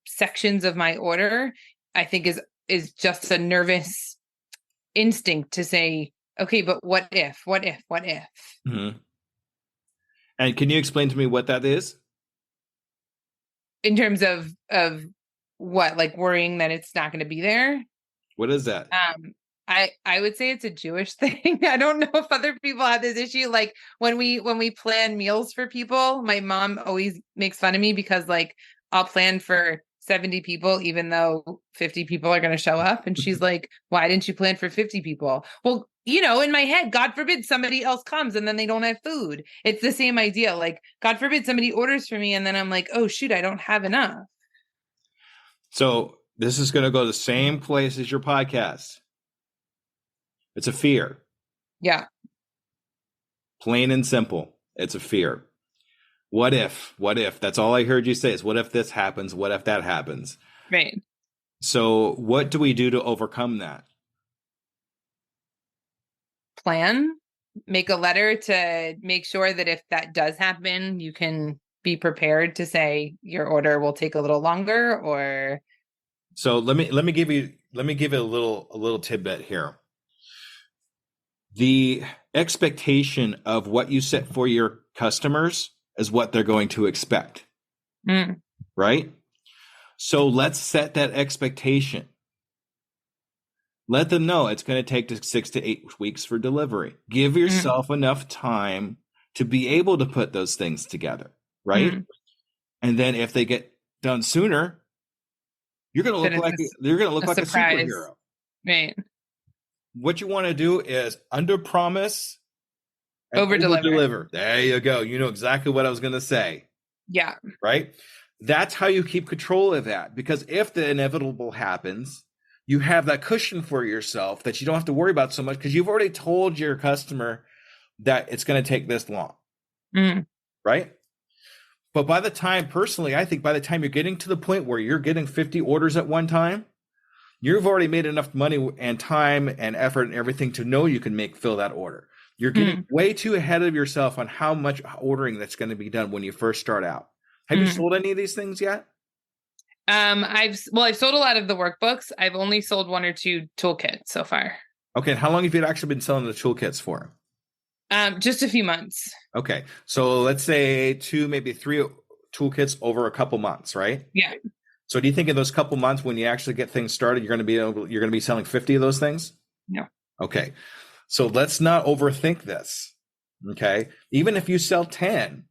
sections of my order, I think is just a nervous instinct to say, okay, but what if? Mm-hmm. And can you explain to me what that is? In terms of what, like worrying that it's not going to be there? What is that? I would say it's a Jewish thing. I don't know if other people have this issue. Like when we plan meals for people, my mom always makes fun of me because like I'll plan for 70 people, even though 50 people are going to show up. And she's like, why didn't you plan for 50 people? Well, in my head, God forbid somebody else comes and then they don't have food. It's the same idea. Like, God forbid somebody orders for me and then I'm like, oh, shoot, I don't have enough. So this is going to go the same place as your podcast. It's a fear. Yeah. Plain and simple. It's a fear. What if? What if? That's all I heard you say is what if this happens? What if that happens? Right. So what do we do to overcome that? Plan, make a letter to make sure that if that does happen, you can be prepared to say your order will take a little longer, or So let me give you a little tidbit here. The expectation of what you set for your customers is what they're going to expect. Right? So let's set that expectation. Let them know it's going to take 6 to 8 weeks for delivery. Give yourself enough time to be able to put those things together, right? And then if they get done sooner, you're going to look like a superhero. Right. What you want to do is under promise and over Over-deliver. deliver. There you go. You know exactly what I was going to say. Yeah. Right? That's how you keep control of that. Because if the inevitable happens, you have that cushion for yourself that you don't have to worry about so much because you've already told your customer that it's going to take this long. Right? But by the time, personally, I think by the time you're getting to the point where you're getting 50 orders at one time, you've already made enough money and time and effort and everything to know you can fill that order. You're getting way too ahead of yourself on how much ordering that's going to be done when you first start out. Have you sold any of these things yet? I've sold a lot of the workbooks. I've only sold 1 or 2 toolkits so far. Okay. And how long have you actually been selling the toolkits for? Just a few months. Okay. So let's say 2, maybe 3 toolkits over a couple months, right? Yeah. So do you think in those couple months when you actually get things started, you're going to be selling 50 of those things? No. Okay. So let's not overthink this. Okay. Even if you sell 10,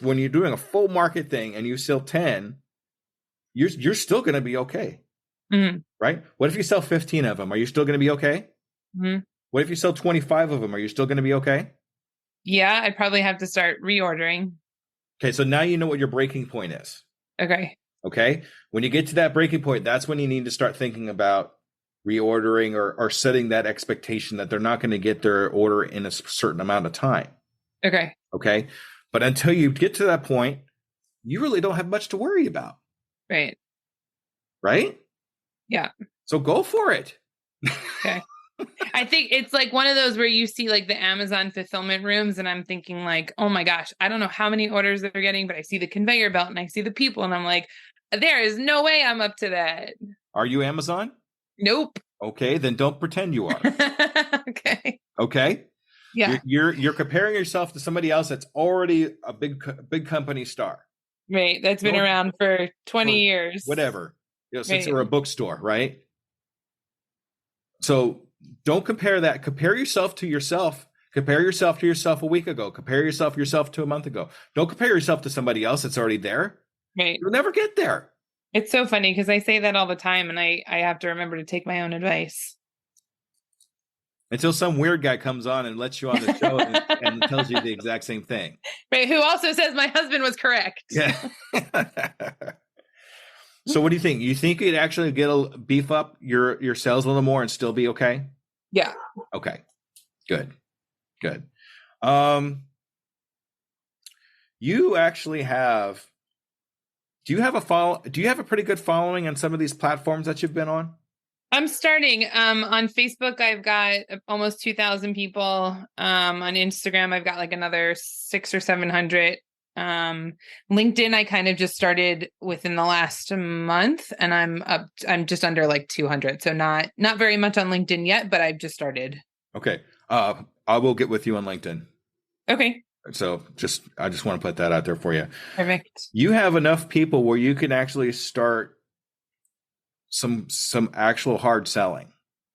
when you're doing a full market thing and you sell 10, you're still going to be okay. Right? What if you sell 15 of them? Are you still going to be okay? What if you sell 25 of them? Are you still going to be okay? Yeah, I'd probably have to start reordering. Okay. So now you know what your breaking point is. Okay. Okay. When you get to that breaking point, that's when you need to start thinking about reordering or setting that expectation that they're not going to get their order in a certain amount of time. Okay. Okay. But until you get to that point, you really don't have much to worry about. Right. Right? Yeah. So go for it. Okay. I think it's like one of those where you see like the Amazon fulfillment rooms and I'm thinking like, oh my gosh, I don't know how many orders they're getting, but I see the conveyor belt and I see the people and I'm like, there is no way I'm up to that. Are you Amazon? Nope. Okay, then don't pretend you are. Okay. Okay? Yeah. You're comparing yourself to somebody else that's already a big company star. Right. That's been around for 20 years. Whatever. Since we're a bookstore, right? So don't compare that. Compare yourself to yourself. Compare yourself to yourself a week ago. Compare yourself to a month ago. Don't compare yourself to somebody else that's already there. Right. You'll never get there. It's so funny because I say that all the time and I have to remember to take my own advice. Until some weird guy comes on and lets you on the show and tells you the exact same thing. Right. Who also says my husband was correct. Yeah. So what do you think? You think you'd actually beef up your sales a little more and still be okay? Yeah. Okay. Good. You actually have. Do you have a pretty good following on some of these platforms that you've been on? I'm starting. On Facebook, I've got almost 2,000 people. On Instagram, I've got like another 600 or 700. LinkedIn, I kind of just started within the last month, and I'm just under like 200. So not very much on LinkedIn yet, but I've just started. Okay. I will get with you on LinkedIn. Okay. So I just want to put that out there for you. Perfect. You have enough people where you can actually start some actual hard selling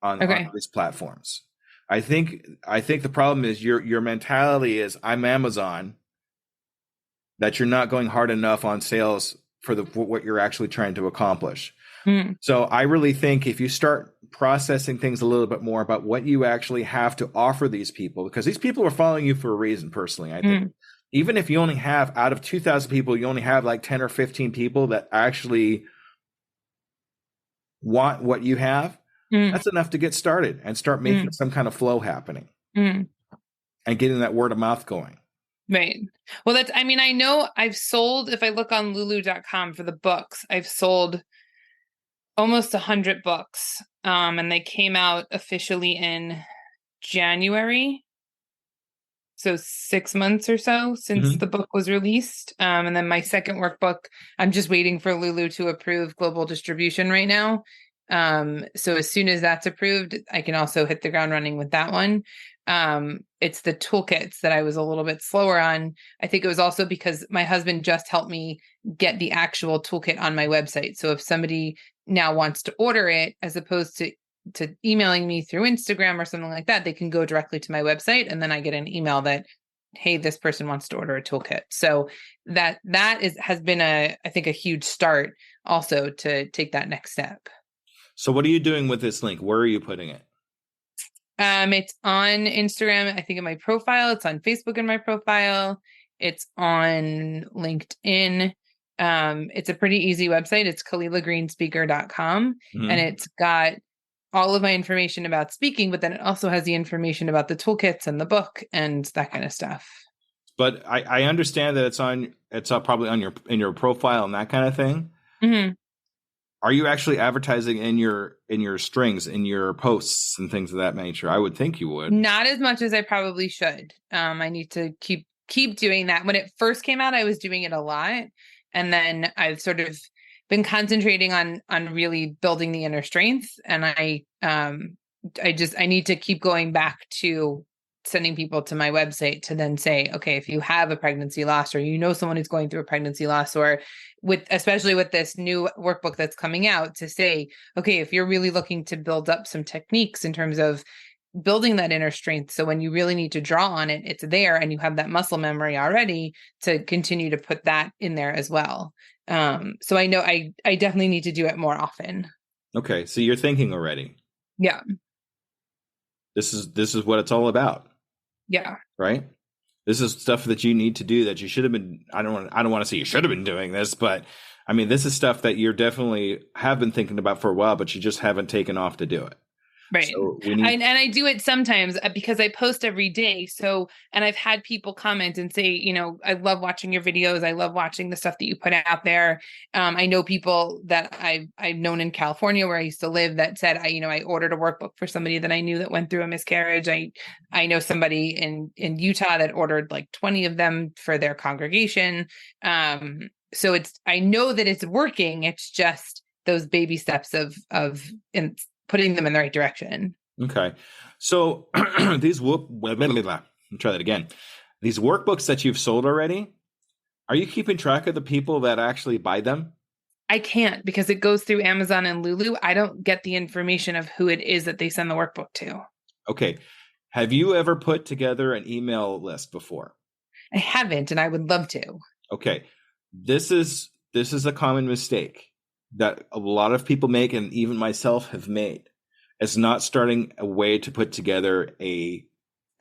on these platforms. I think the problem is your mentality is I'm Amazon, that you're not going hard enough on sales for what you're actually trying to accomplish. So I really think if you start processing things a little bit more about what you actually have to offer these people, because these people are following you for a reason, personally, I think. Even if you only have, out of 2,000 people, you only have like 10 or 15 people that actually want what you have, that's enough to get started and start making some kind of flow happening. And and getting that word of mouth going. Right. Well, I know I've sold, if I look on lulu.com for the books, I've sold almost 100 books. And they came out officially in January. So 6 months or so since the book was released. And then my second workbook, I'm just waiting for Lulu to approve global distribution right now. So as soon as that's approved, I can also hit the ground running with that one. It's the toolkits that I was a little bit slower on. I think it was also because my husband just helped me get the actual toolkit on my website. So if somebody now wants to order it, as opposed to emailing me through Instagram or something like that, they can go directly to my website, and then I get an email that, hey, this person wants to order a toolkit. So that has been I think a huge start also to take that next step. So what are you doing with this link? Where are you putting it? It's on Instagram, I think, in my profile. It's on Facebook in my profile. It's on LinkedIn. It's a pretty easy website. It's KalilaGreenspeaker.com. And it's got all of my information about speaking, but then it also has the information about the toolkits and the book and that kind of stuff. But I understand that it's probably in your profile and that kind of thing. Mm-hmm. Are you actually advertising in your strings, in your posts and things of that nature? I would think you would. Not as much as I probably should. I need to keep doing that. When it first came out, I was doing it a lot. And then I've sort of been concentrating on really building the inner strength. And I need to keep going back to sending people to my website to then say, okay, if you have a pregnancy loss, or you know someone who's going through a pregnancy loss, or especially with this new workbook that's coming out, to say, okay, if you're really looking to build up some techniques in terms of building that inner strength, so when you really need to draw on it, it's there and you have that muscle memory already, to continue to put that in there as well. So I know I definitely need to do it more often. Okay. So you're thinking already. Yeah. This is what it's all about. Yeah. Right. This is stuff that you need to do that you should have been. I don't want to say you should have been doing this, but I mean, this is stuff that you're definitely have been thinking about for a while, but you just haven't taken off to do it. Right. So and I do it sometimes because I post every day. So, and I've had people comment and say, I love watching your videos. I love watching the stuff that you put out there. I know people that I've known in California, where I used to live, that said, I ordered a workbook for somebody that I knew that went through a miscarriage. I know somebody in Utah that ordered like 20 of them for their congregation. So I know that it's working. It's just those baby steps of putting them in the right direction. Okay. So let me try that again. These workbooks that you've sold already, are you keeping track of the people that actually buy them? I can't, because it goes through Amazon and Lulu. I don't get the information of who it is that they send the workbook to. Okay. Have you ever put together an email list before? I haven't, and I would love to. Okay. This is a common mistake that a lot of people make, and even myself have made, is not starting a way to put together an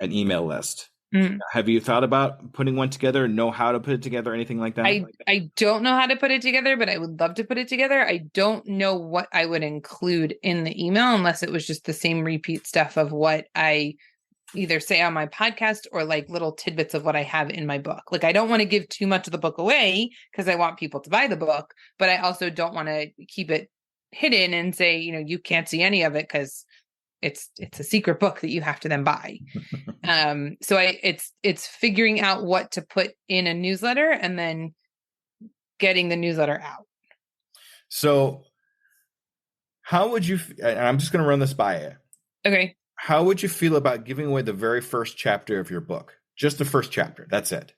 email list. Mm. Have you thought about putting one together, know how to put it together, anything like that? I don't know how to put it together, but I would love to put it together. I don't know what I would include in the email, unless it was just the same repeat stuff of what I either say on my podcast, or like little tidbits of what I have in my book. Like, I don't want to give too much of the book away because I want people to buy the book, but I also don't want to keep it hidden and say, you can't see any of it because it's a secret book that you have to then buy. So it's figuring out what to put in a newsletter and then getting the newsletter out. So how would you, and I'm just going to run this by you. Okay. How would you feel about giving away the very first chapter of your book? Just the first chapter. That's it.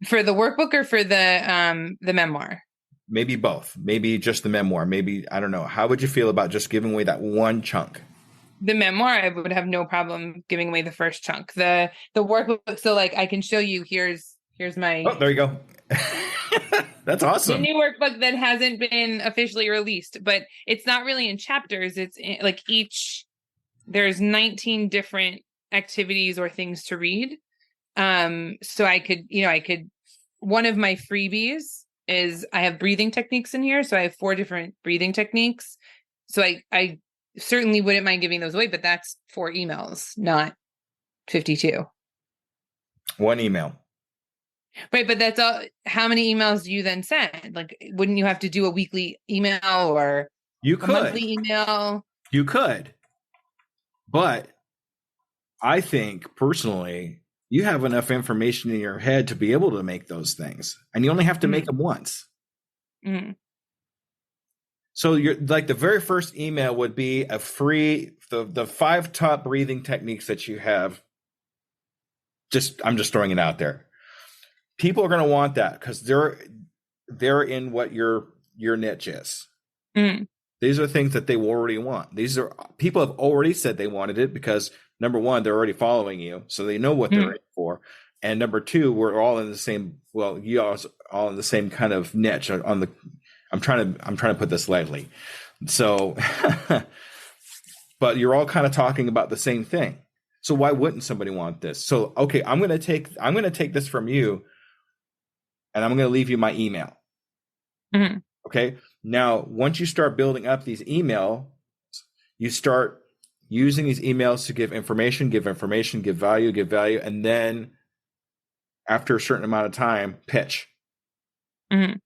For the workbook or for the memoir? Maybe both. Maybe just the memoir. Maybe, I don't know. How would you feel about just giving away that one chunk? The memoir, I would have no problem giving away the first chunk. The workbook, so like I can show you, here's my... Oh, there you go. That's awesome. The new workbook that hasn't been officially released, but it's not really in chapters. It's like there's 19 different activities or things to read. So I could, one of my freebies is I have breathing techniques in here. So I have 4 different breathing techniques. So I certainly wouldn't mind giving those away, but that's 4 emails, not 52. One email. Right, but that's all. How many emails do you then send? Like, wouldn't you have to do a weekly email or You a could. monthly email? You could. But I think personally, you have enough information in your head to be able to make those things. And you only have to make them once. Mm-hmm. So you're like the very first email would be a free the 5 top breathing techniques that you have. I'm just throwing it out there. People are going to want that because they're in what your niche is. Mm-hmm. These are things that they already want. These are people have already said they wanted it because number one, they're already following you, so they know what they're in for. And number two, we're all in the same. Well, you all in the same kind of niche. On the, I'm trying to put this lightly. So, but you're all kind of talking about the same thing. So why wouldn't somebody want this? So okay, I'm going to take this from you, and I'm going to leave you my email. Mm-hmm. Okay. Now, once you start building up these emails, you start using these emails to give information, give value, and then after a certain amount of time, pitch. Mm-hmm.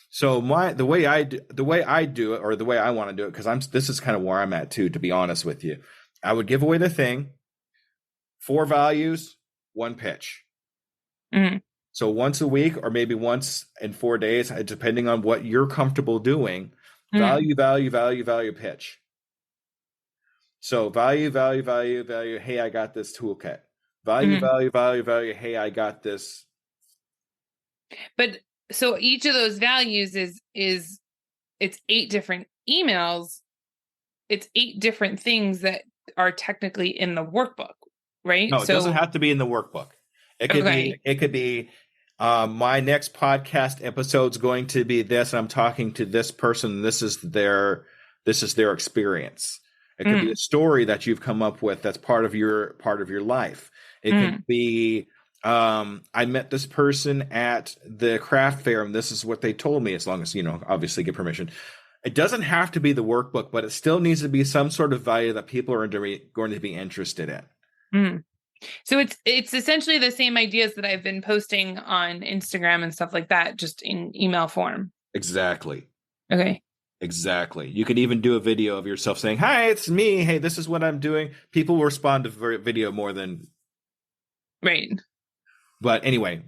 So the way I do it, or the way I want to do it, because this is kind of where I'm at too, to be honest with you. I would give away the thing, 4 values, 1 pitch. Mm-hmm. So once a week, or maybe once in 4 days, depending on what you're comfortable doing, value, pitch. So value. Hey, I got this toolkit. Value. Hey, I got this. But so each of those values is it's 8 different emails. It's 8 different things that are technically in the workbook, right? No, it doesn't have to be in the workbook. It could be my next podcast episode is going to be this. I'm talking to this person. This is their experience. It could be a story that you've come up with that's part of your life. It could be I met this person at the craft fair, and this is what they told me. As long as obviously get permission. It doesn't have to be the workbook, but it still needs to be some sort of value that people are going to be interested in. Mm. So it's essentially the same ideas that I've been posting on Instagram and stuff like that, just in email form. Exactly. Okay. Exactly. You could even do a video of yourself saying, "Hi, it's me. Hey, this is what I'm doing." People will respond to video more than. Right. But anyway,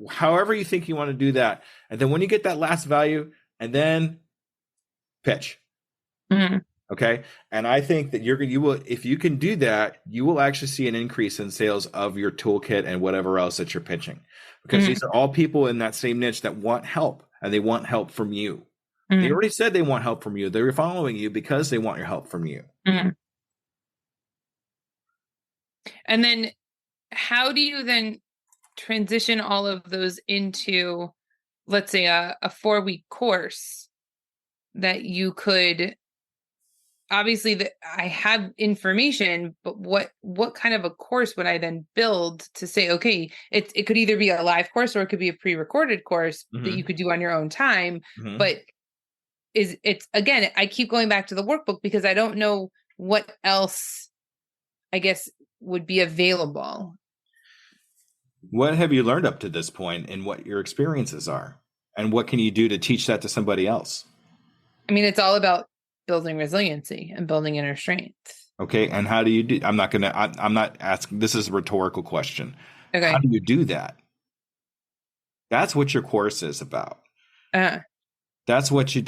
however you think you want to do that. And then when you get that last value, and then pitch. Mm-hmm. Okay. And I think that you will, if you can do that, you will actually see an increase in sales of your toolkit and whatever else that you're pitching, because these are all people in that same niche that want help, and they want help from you. They already said they want help from you. They're following you because they want your help from you. Mm-hmm. And then how do you then transition all of those into, let's say, a 4-week course that you could, obviously I have information, but what kind of a course would I then build to say, okay, it could either be a live course or it could be a pre-recorded course that you could do on your own time. But it's again, I keep going back to the workbook because I don't know what else, I guess, would be available. What have you learned up to this point, and what your experiences are, and what can you do to teach that to somebody else? I mean, it's all about building resiliency and building inner strength. Okay. And how do you do? I'm not asking. This is a rhetorical question. Okay. How do you do that? That's what your course is about. That's what you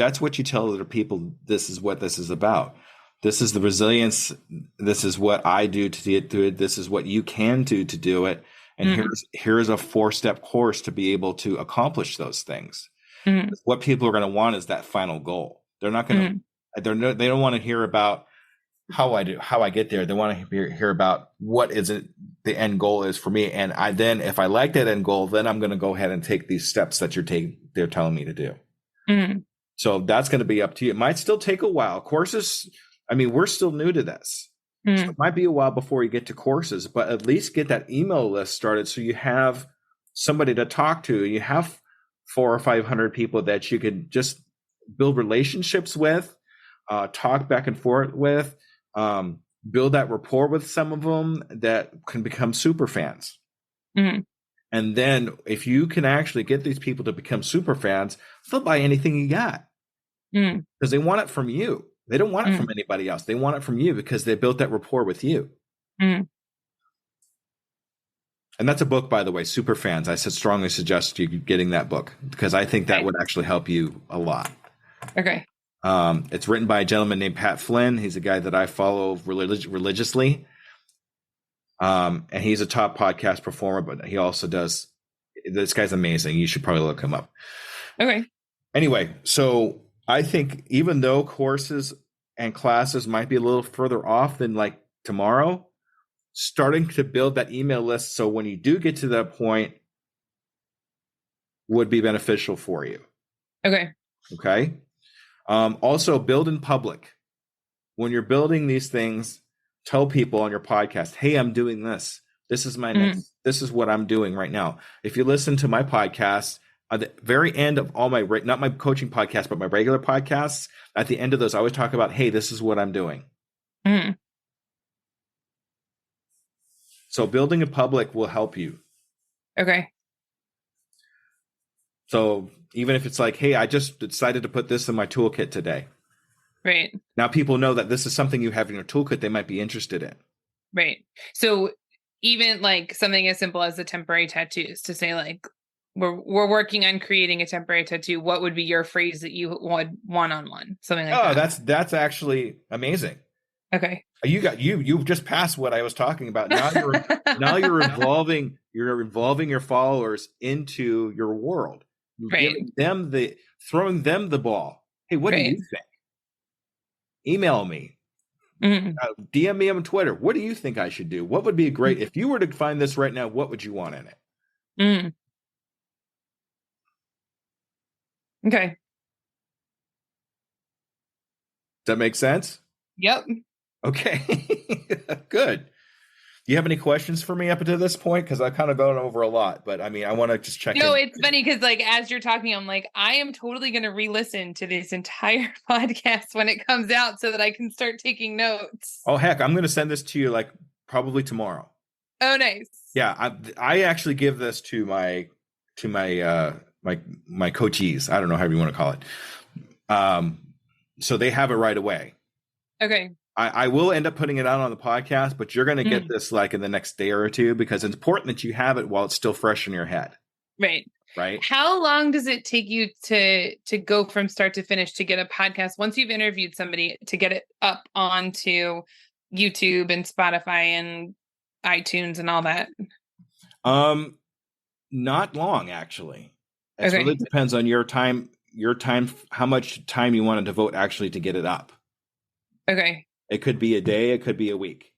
tell other people. This is what this is about. This is the resilience. This is what I do to get through it. This is what you can do to do it. And here's a 4-step course to be able to accomplish those things. What people are going to want is that final goal. They're not going to, they don't want to hear about how I get there. They want to hear about what is it, the end goal is for me. And if I like that end goal, then I'm going to go ahead and take these steps that they're telling me to do. So that's going to be up to you. It might still take a while. Courses, I mean, we're still new to this. So it might be a while before you get to courses, but at least get that email list started so you have somebody to talk to. You have 400 or 500 people that you could just build relationships with, talk back and forth with, build that rapport with some of them that can become super fans. Mm-hmm. And then if you can actually get these people to become super fans, they'll buy anything you got because they want it from you. They don't want it from anybody else. They want it from you because they built that rapport with you. Mm-hmm. And that's a book, by the way, Super Fans. I strongly suggest you getting that book because I think that would actually help you a lot. Okay. It's written by a gentleman named Pat Flynn. He's a guy that I follow religiously. And he's a top podcast performer, but he also does. This guy's amazing. You should probably look him up. Okay. Anyway, so I think even though courses and classes might be a little further off than like tomorrow, starting to build that email list so when you do get to that point would be beneficial for you. Okay. Okay. Also, build in public. When you're building these things, tell people on your podcast, hey, I'm doing this. This is my next, this is what I'm doing right now. If you listen to my podcast, at the very end of all my, not my coaching podcast, but my regular podcasts, at the end of those, I always talk about, hey, this is what I'm doing. So building in public will help you. Okay. So even if it's like, hey, I just decided to put this in my toolkit today. Right. Now people know that this is something you have in your toolkit they might be interested in. Right. So even like something as simple as the temporary tattoos, to say like, we're working on creating a temporary tattoo. What would be your phrase that you would one-on-one? Something like that. Oh, that's actually amazing. Okay. You've just passed what I was talking about. Now you're involving your followers into your world. You're giving them throwing them the ball. Hey, what do you think? Email me. DM me on Twitter. What do you think I should do? What would be great if you were to find this right now? What would you want in it? Okay. Does that make sense? Yep. Okay. Good. Do you have any questions for me up until this point? Because I've kind of gone over a lot, but I mean, I want to just check in. No, it's funny because like as you're talking, I'm like, I am totally going to re-listen to this entire podcast when it comes out so that I can start taking notes. Oh, heck, I'm going to send this to you like probably tomorrow. Oh, nice. Yeah, I actually give this to my coachees. I don't know how you want to call it. So they have it right away. Okay. I will end up putting it out on the podcast, but you're going to get this like in the next day or two because it's important that you have it while it's still fresh in your head. Right. Right. How long does it take you to go from start to finish to get a podcast once you've interviewed somebody to get it up onto YouTube and Spotify and iTunes and all that? Not long, actually. It really depends on your time, how much time you want to devote actually to get it up. Okay. It could be a day, it could be a week.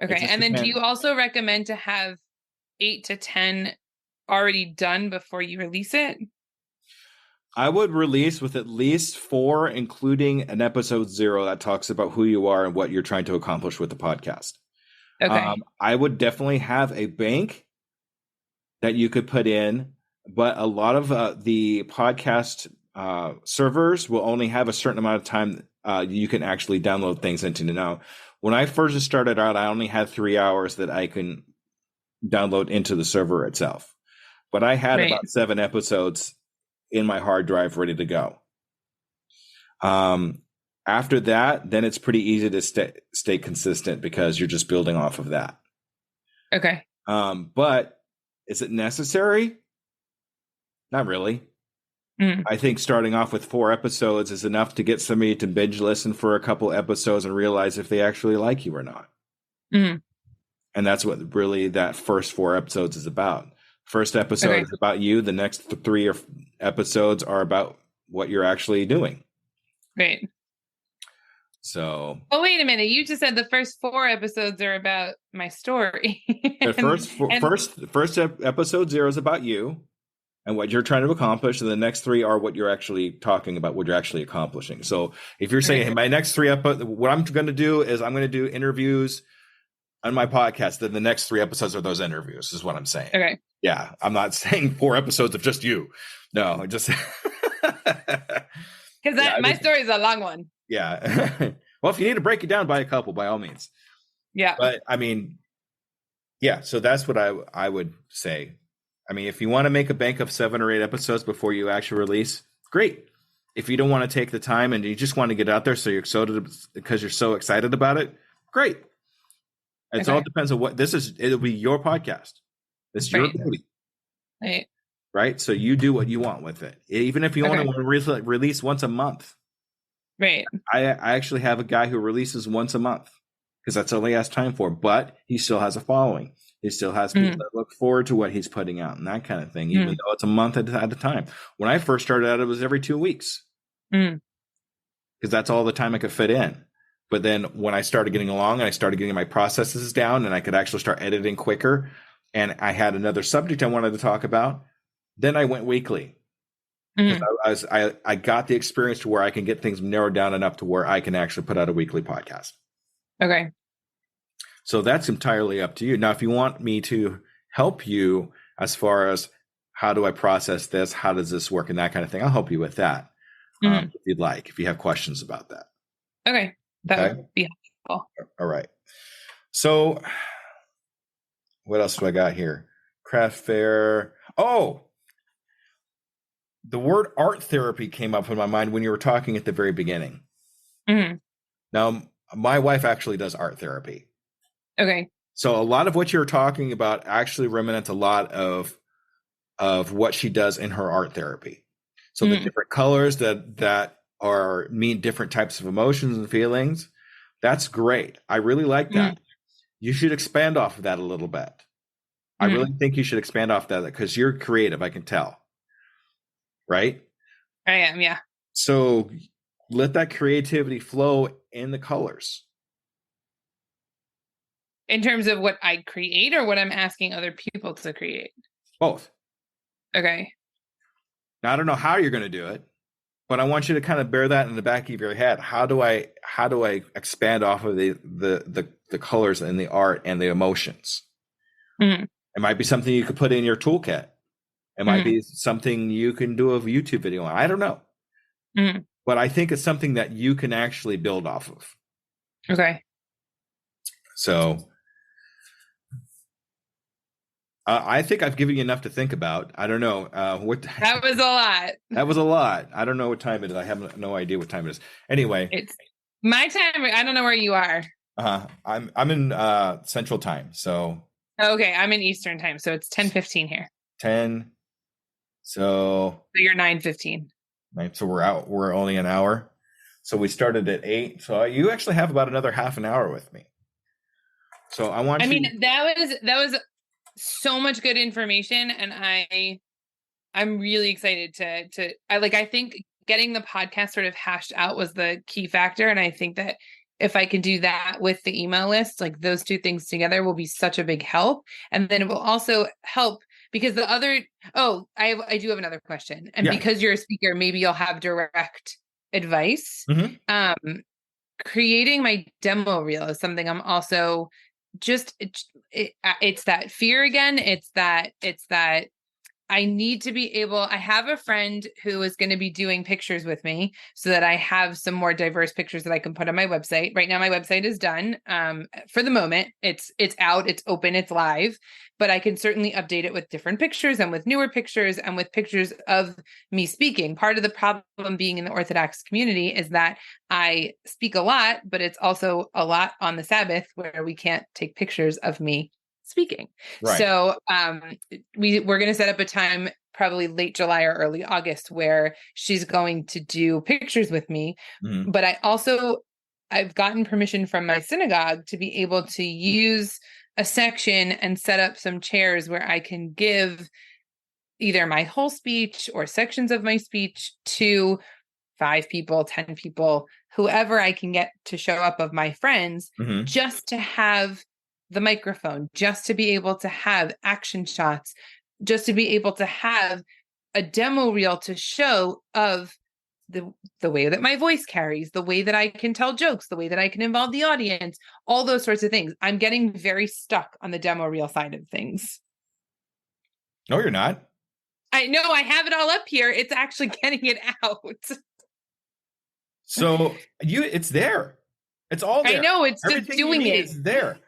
Okay. And then do you also recommend to have 8 to 10 already done before you release it? I would release with at least 4, including an episode 0 that talks about who you are and what you're trying to accomplish with the podcast. Okay. I would definitely have a bank that you could put in, but a lot of the podcast servers will only have a certain amount of time you can actually download things into. Now, when I first started out, I only had 3 hours that I can download into the server itself. But I had about 7 episodes in my hard drive ready to go. After that, then it's pretty easy to stay consistent because you're just building off of that. Okay. But is it necessary? Not really. I think starting off with 4 episodes is enough to get somebody to binge listen for a couple episodes and realize if they actually like you or not. And that's what really that first 4 episodes is about. First episode is about you. The next 3 episodes are about what you're actually doing. Right. So. Oh, wait a minute. You just said the first 4 episodes are about my story. The first episode 0 is about you and what you're trying to accomplish. And the next 3 are what you're actually talking about, what you're actually accomplishing. So if you're saying, hey, my next 3 episodes, what I'm going to do is I'm going to do interviews on my podcast. Then the next 3 episodes are those interviews is what I'm saying. Okay. Yeah. I'm not saying 4 episodes of just you. No, just. Because my story is a long one. Yeah. Well, if you need to break it down by a couple, by all means. Yeah. But I mean, Yeah, so that's what I would say. I mean, if you want to make a bank of 7 or 8 episodes before you actually release, great. If you don't want to take the time and you just want to get out there so you're excited because you're so excited about it, great. It all depends on what this is. It'll be your podcast. It's your baby. Right. Right. So you do what you want with it. Even if you only want to release once a month. Right. I actually have a guy who releases once a month because that's all he has time for, but he still has a following. He still has people that look forward to what he's putting out and that kind of thing, even though it's a month at a time. When I first started out, it was every 2 weeks because that's all the time I could fit in. But then when I started getting along and I started getting my processes down and I could actually start editing quicker and I had another subject I wanted to talk about, then I went weekly. Because I got the experience to where I can get things narrowed down enough to where I can actually put out a weekly podcast. Okay. So that's entirely up to you. Now, if you want me to help you as far as how do I process this, how does this work and that kind of thing, I'll help you with that if you'd like, if you have questions about that. Okay. That would be helpful. All right. So what else do I got here? Craft fair. Oh, the word art therapy came up in my mind when you were talking at the very beginning. Now, my wife actually does art therapy. Okay. So a lot of what you're talking about actually reminates a lot of what she does in her art therapy. So the different colors that are mean different types of emotions and feelings. That's great. I really like that. You should expand off of that a little bit. I really think you should expand off that because you're creative. I can tell. Right? I am. Yeah. So let that creativity flow in the colors. In terms of what I create or what I'm asking other people to create? Both. Okay. Now, I don't know how you're going to do it, but I want you to kind of bear that in the back of your head. How do I expand off of the colors and the art and the emotions? It might be something you could put in your toolkit. It might be something you can do a YouTube video on. I don't know. But I think it's something that you can actually build off of. Okay. So I think I've given you enough to think about. I don't know. That was a lot. That was a lot. I don't know what time it is. I have no idea what time it is. Anyway. It's my time. I don't know where you are. I'm in Central Time. So. Okay. I'm in Eastern Time. So it's 10:15 here. 10. So you're 9:15. Right. So we're only an hour. So we started at 8. So you actually have about another half an hour with me. So I mean, that was so much good information. And I'm really excited I think getting the podcast sort of hashed out was the key factor. And I think that if I can do that with the email list, like those two things together will be such a big help. And then it will also help because I do have another question. And because you're a speaker, maybe you'll have direct advice. Creating my demo reel is something I'm also it's that fear again. It's that I need to be able, I have a friend who is going to be doing pictures with me so that I have some more diverse pictures that I can put on my website. Right now, my website is done. For the moment, it's out, it's open, it's live, but I can certainly update it with different pictures and with newer pictures and with pictures of me speaking. Part of the problem being in the Orthodox community is that I speak a lot, but it's also a lot on the Sabbath where we can't take pictures of me speaking. Right. So we're going to set up a time probably late July or early August where she's going to do pictures with me. But I've gotten permission from my synagogue to be able to use a section and set up some chairs where I can give either my whole speech or sections of my speech to 5 people, 10 people, whoever I can get to show up of my friends, just to have the microphone, just to be able to have action shots, just to be able to have a demo reel to show of the way that my voice carries, the way that I can tell jokes, the way that I can involve the audience, all those sorts of things. I'm getting very stuck on the demo reel side of things. No, you're not. I know I have it all up here. It's actually getting it out. So it's there. It's all there. I know it's just doing it. Is there.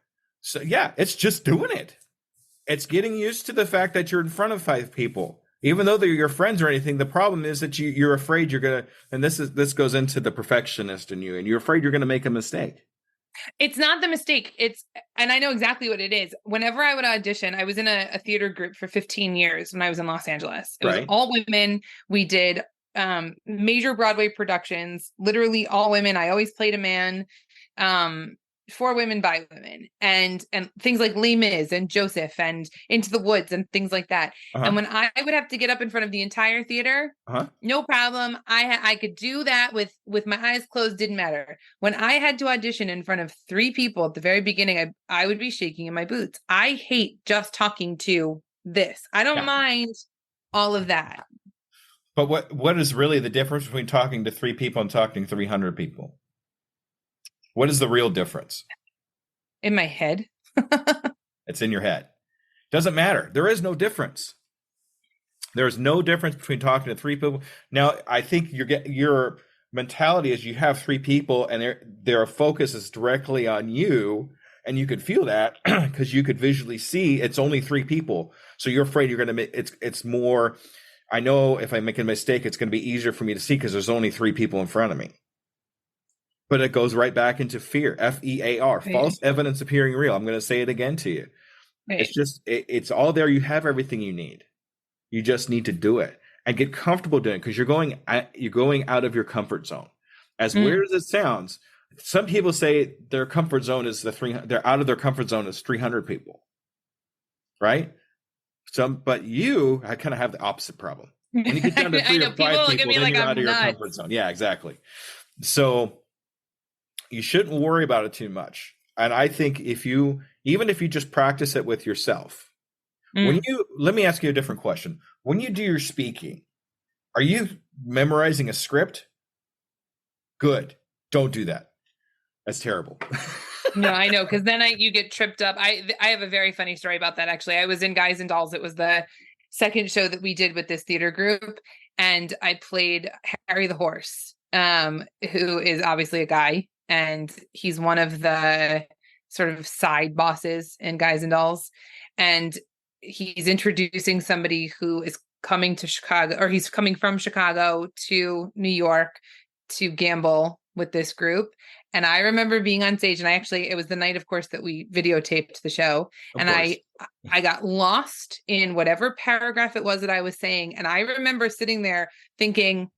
So yeah, it's just doing it. It's getting used to the fact that you're in front of 5 people. Even though they're your friends or anything, the problem is that you're afraid you're going to, and this goes into the perfectionist in you, and you're afraid you're going to make a mistake. It's not the mistake. And I know exactly what it is. Whenever I would audition, I was in a theater group for 15 years when I was in Los Angeles. It was all women. We did major Broadway productions, literally all women. I always played a man. For women by women, and things like Les Mis and Joseph and Into the Woods and things like that. And when I would have to get up in front of the entire theater, no problem. I could do that with my eyes closed, didn't matter. When I had to audition in front of 3 people at the very beginning, I would be shaking in my boots. I hate just talking to this. I don't mind all of that. But what is really the difference between talking to 3 people and talking to 300 people? What is the real difference? In my head. It's in your head. Doesn't matter. There is no difference. There is no difference between talking to 3 people. Now, I think your mentality is you have 3 people and their focus is directly on you, and you could feel that because you could visually see it's only 3 people. So you're afraid you're going to make it's more. I know if I make a mistake, it's going to be easier for me to see because there's only 3 people in front of me. But it goes right back into fear, FEAR, false evidence appearing real. I'm going to say it again to you. It's just, it's all there. You have everything you need. You just need to do it and get comfortable doing it because you're going out of your comfort zone. As weird as it sounds, some people say their comfort zone is they're out of their comfort zone is 300 people, right? But I kind of have the opposite problem. When you get down to 3 or 5 people, then you're out of your comfort zone. Yeah, exactly. So you shouldn't worry about it too much. And I think even if you just practice it with yourself, let me ask you a different question. When you do your speaking, are you memorizing a script? Good. Don't do that. That's terrible. No, I know. Cause then you get tripped up. I have a very funny story about that. Actually, I was in Guys and Dolls. It was the second show that we did with this theater group. And I played Harry the horse, who is obviously a guy. And he's one of the sort of side bosses in Guys and Dolls. And he's introducing somebody who is coming to Chicago, or he's coming from Chicago to New York to gamble with this group. And I remember being on stage, and it was the night, of course, that we videotaped the show. And I got lost in whatever paragraph it was that I was saying. And I remember sitting there thinking,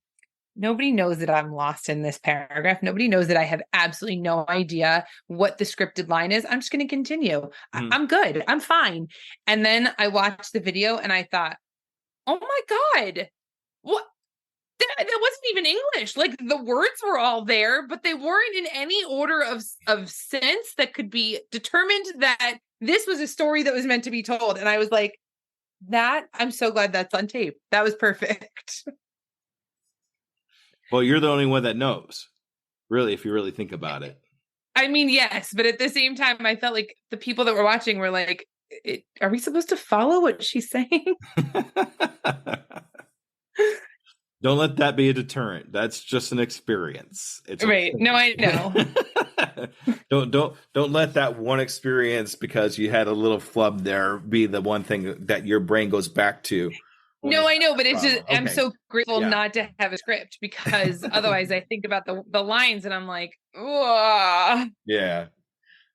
nobody knows that I'm lost in this paragraph. Nobody knows that I have absolutely no idea what the scripted line is. I'm just going to continue. I'm good. I'm fine. And then I watched the video and I thought, oh my God, what? That wasn't even English. Like the words were all there, but they weren't in any order of sense that could be determined that this was a story that was meant to be told. And I was like, I'm so glad that's on tape. That was perfect. Well, you're the only one that knows, really, if you really think about it. I mean, yes, but at the same time, I felt like the people that were watching were like, are we supposed to follow what she's saying? Don't let that be a deterrent. That's just an experience. It's right. No, I know. Don't let that one experience, because you had a little flub there, be the one thing that your brain goes back to. No, I know, but it's just, I'm so grateful not to have a script, because otherwise I think about the lines and I'm like, oh. Yeah.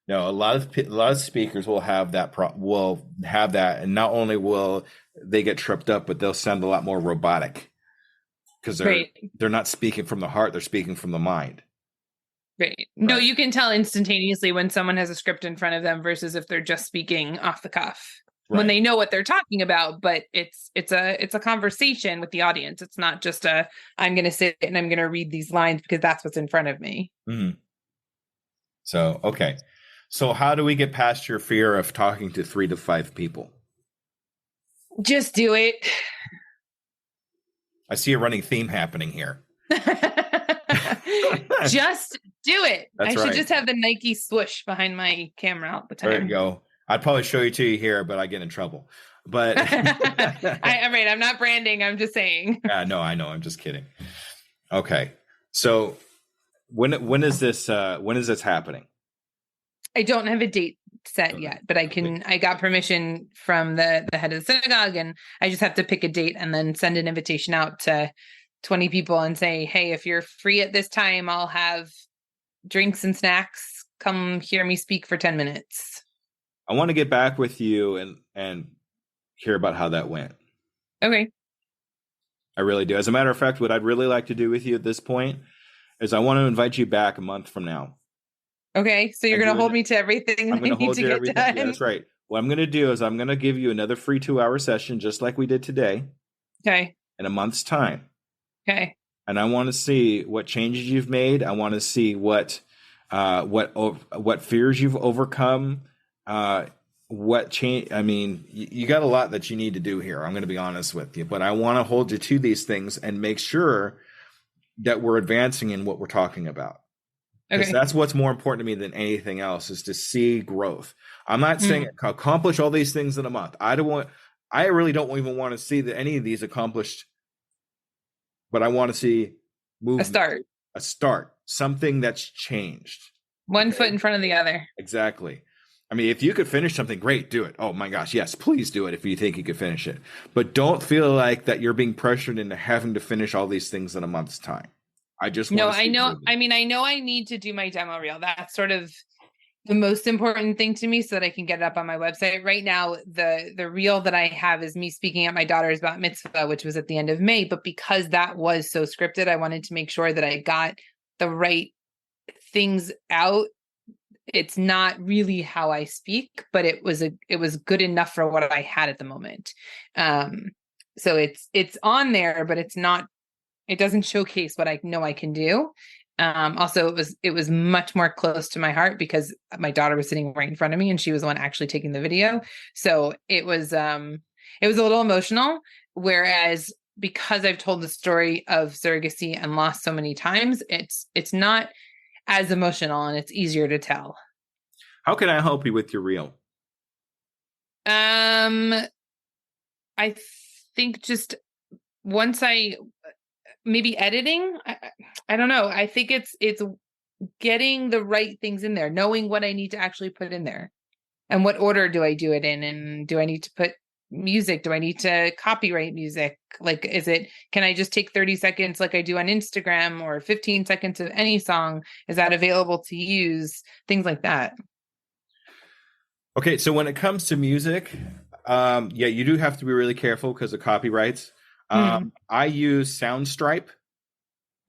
No, a lot of speakers will have that, and not only will they get tripped up, but they'll sound a lot more robotic, because they're not speaking from the heart, they're speaking from the mind. Right. No, you can tell instantaneously when someone has a script in front of them versus if they're just speaking off the cuff. When they know what they're talking about, but it's a conversation with the audience. It's not just I'm going to sit and I'm going to read these lines because that's what's in front of me. Mm-hmm. So, okay. So how do we get past your fear of talking to 3 to 5 people? Just do it. I see a running theme happening here. Just do it. That's I should just have the Nike swoosh behind my camera all the time. There you go. I'd probably show you to you here, but I get in trouble. But I'm right. I'm not branding. I'm just saying. Yeah, no, I know. I'm just kidding. Okay. So when is this happening? I don't have a date set yet, but I got permission from the head of the synagogue, and I just have to pick a date and then send an invitation out to 20 people and say, hey, if you're free at this time, I'll have drinks and snacks. Come hear me speak for 10 minutes. I want to get back with you and hear about how that went. Okay. I really do. As a matter of fact, what I'd really like to do with you at this point is I want to invite you back a month from now. Okay. So you're going to hold me to everything that I need to get done. Yeah, that's right. What I'm going to do is I'm going to give you another free 2-hour session, just like we did today. Okay. In a month's time. Okay. And I want to see what changes you've made. I want to see what fears you've overcome. What change? I mean, you got a lot that you need to do here. I'm going to be honest with you, but I want to hold you to these things and make sure that we're advancing in what we're talking about. Because that's what's more important to me than anything else, is to see growth. I'm not saying accomplish all these things in a month. I really don't even want to see any of these accomplished, but I want to see movement. A start, something that's changed. One foot in front of the other. Exactly. I mean, if you could finish something, great, do it. Oh my gosh, yes, please do it if you think you could finish it. But don't feel like that you're being pressured into having to finish all these things in a month's time. I just want to see movement. I mean, I know I need to do my demo reel. That's sort of the most important thing to me so that I can get it up on my website. Right now, the reel that I have is me speaking at my daughter's bat mitzvah, which was at the end of May. But because that was so scripted, I wanted to make sure that I got the right things out. It's not really how I speak, but it was good enough for what I had at the moment. So it's on there, but it doesn't showcase what I know I can do. Also, it was much more close to my heart because my daughter was sitting right in front of me and she was the one actually taking the video. So it was a little emotional. Whereas because I've told the story of surrogacy and loss so many times, it's not as emotional and it's easier to tell. How can I help you with your reel? I think just once maybe editing. I don't know. I think it's getting the right things in there, knowing what I need to actually put in there and what order do I do it in. And do I need to put music? Do I need to copyright music? Like, can I just take 30 seconds like I do on Instagram, or 15 seconds of any song? Is that available to use? Things like that. Okay. So when it comes to music, you do have to be really careful because of copyrights. I use Soundstripe.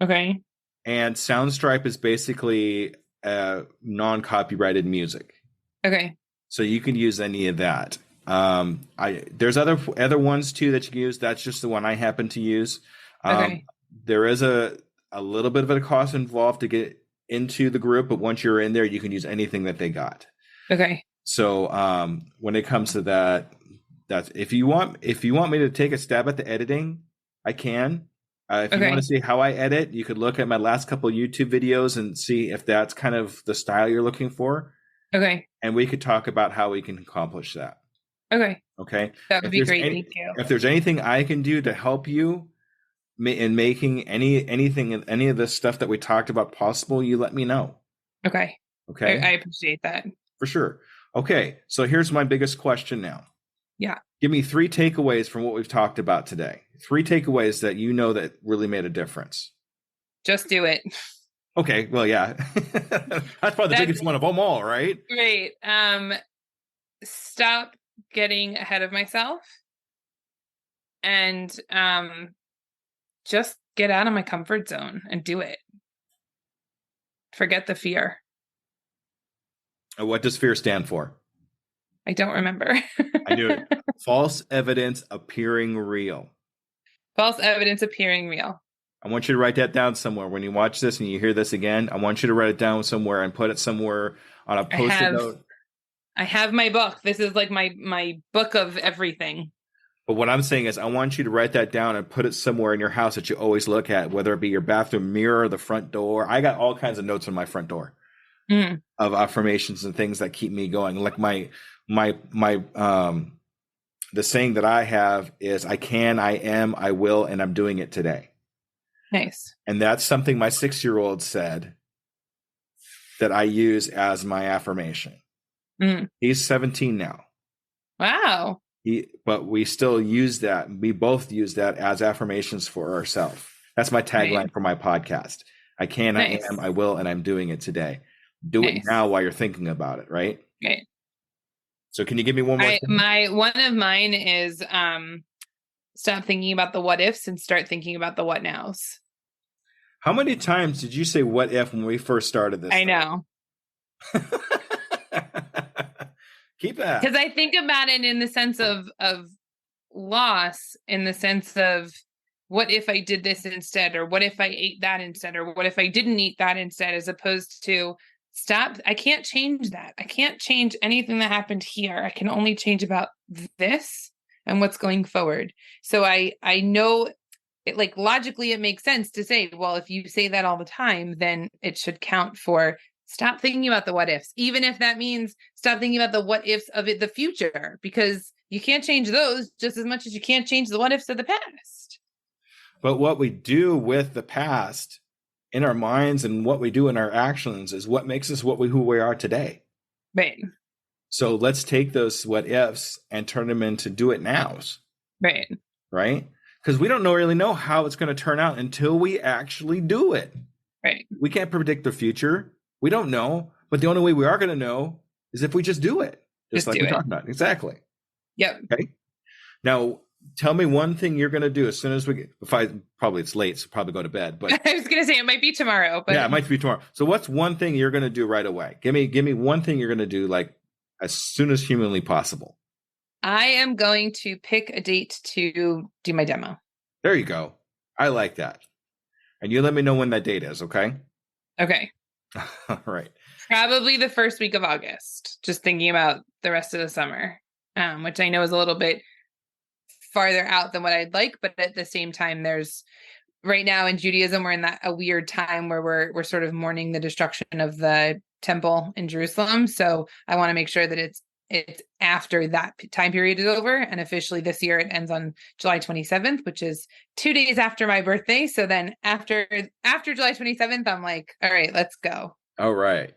Okay. And Soundstripe is basically non-copyrighted music. Okay. So you can use any of that. There's other ones too that you can use. That's just the one I happen to use. Okay. There is a little bit of a cost involved to get into the group, but once you're in there, you can use anything that they got. Okay. So when it comes to that, if you want me to take a stab at the editing, I can. If you want to see how I edit, you could look at my last couple of YouTube videos and see if that's kind of the style you're looking for. Okay. And we could talk about how we can accomplish that. Okay. Okay. That would be great. Thank you. If there's anything I can do to help you in making any of this stuff that we talked about possible, you let me know. Okay. Okay. I appreciate that. For sure. Okay. So here's my biggest question now. Yeah. Give me 3 takeaways from what we've talked about today. 3 takeaways that you know that really made a difference. Just do it. Okay. Well, yeah. That's probably the biggest one of them all, right? Great. Stop getting ahead of myself and just get out of my comfort zone and do it. Forget the fear. And what does fear stand for? I don't remember. I knew it. False evidence appearing real. False evidence appearing real. I want you to write that down somewhere. When you watch this and you hear this again, I want you to write it down somewhere and put it somewhere on a post-it note. I have my book. This is like my book of everything. But what I'm saying is I want you to write that down and put it somewhere in your house that you always look at, whether it be your bathroom mirror or the front door. I got all kinds of notes on my front door of affirmations and things that keep me going. Like the saying that I have is I can, I am, I will, and I'm doing it today. Nice. And that's something my 6-year-old said that I use as my affirmation. He's 17 now. Wow. But we still use that. We both use that as affirmations for ourselves. That's my tagline for my podcast. I can, nice. I am, I will, and I'm doing it today. Do it now while you're thinking about it, right? Right. So can you give me one more thing? One of mine is stop thinking about the what ifs and start thinking about the what nows. How many times did you say what if when we first started this? I know. Keep that. Because I think about it in the sense of loss, in the sense of what if I did this instead, or what if I ate that instead, or what if I didn't eat that instead, as opposed to stop. I can't change that. I can't change anything that happened here. I can only change about this and what's going forward. So I know it, like, logically, it makes sense to say, well, if you say that all the time, then it should count for stop thinking about the what ifs, even if that means stop thinking about the what ifs of the future, because you can't change those just as much as you can't change the what ifs of the past. But what we do with the past in our minds and what we do in our actions is what makes us who we are today. Right. So let's take those what ifs and turn them into do it nows. Right. Right? Because we don't really know how it's going to turn out until we actually do it. Right. We can't predict the future. We don't know. But the only way we are going to know is if we just do it. Just like we talked about. Exactly. Yep. Okay. Now, tell me one thing you're going to do as soon as we get, probably it's late, so probably go to bed. But I was going to say it might be tomorrow. But yeah, it might be tomorrow. So what's one thing you're going to do right away? Give me one thing you're going to do, like, as soon as humanly possible. I am going to pick a date to do my demo. There you go. I like that. And you let me know when that date is, okay? Okay. All right. Probably the first week of August, just thinking about the rest of the summer, which I know is a little bit farther out than what I'd like. But at the same time, there's right now in Judaism, we're in a weird time where we're sort of mourning the destruction of the temple in Jerusalem. So I want to make sure that it's after that time period is over. And officially this year, it ends on July 27th, which is 2 days after my birthday. So then after July 27th, I'm like, all right, let's go. All right.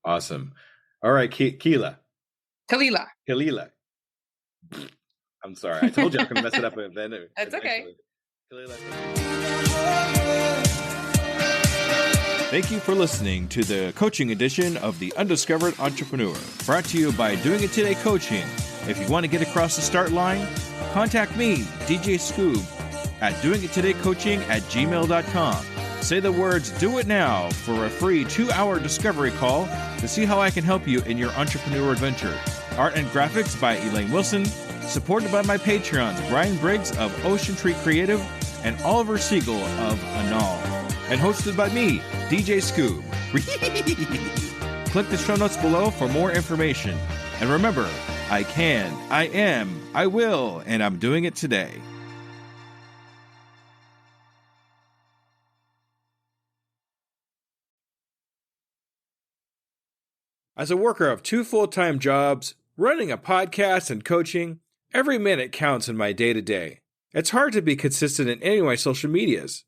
Awesome. All right. Kalila. I'm sorry. I told you I was going to mess it up. That's okay. Thank you for listening to the coaching edition of The Undiscovered Entrepreneur, brought to you by Doing It Today Coaching. If you want to get across the start line, contact me, DJ Scoob, at doingittodaycoaching@gmail.com. Say the words "do it now" for a free 2-hour discovery call to see how I can help you in your entrepreneur adventure. Art and graphics by Elaine Wilson, supported by my Patreons, Brian Briggs of Ocean Tree Creative and Oliver Siegel of Anal, and hosted by me, DJ Scoob. Click the show notes below for more information. And remember, I can, I am, I will, and I'm doing it today. As a worker of 2 full-time jobs, running a podcast and coaching, every minute counts in my day-to-day. It's hard to be consistent in any of my social medias.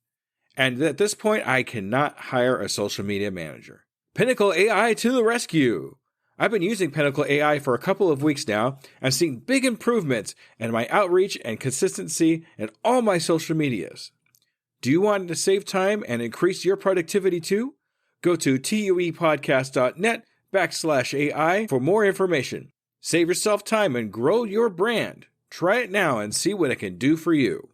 And at this point, I cannot hire a social media manager. Pinnacle AI to the rescue! I've been using Pinnacle AI for a couple of weeks now and seeing big improvements in my outreach and consistency in all my social medias. Do you want to save time and increase your productivity too? Go to tuepodcast.net/AI for more information. Save yourself time and grow your brand. Try it now and see what it can do for you.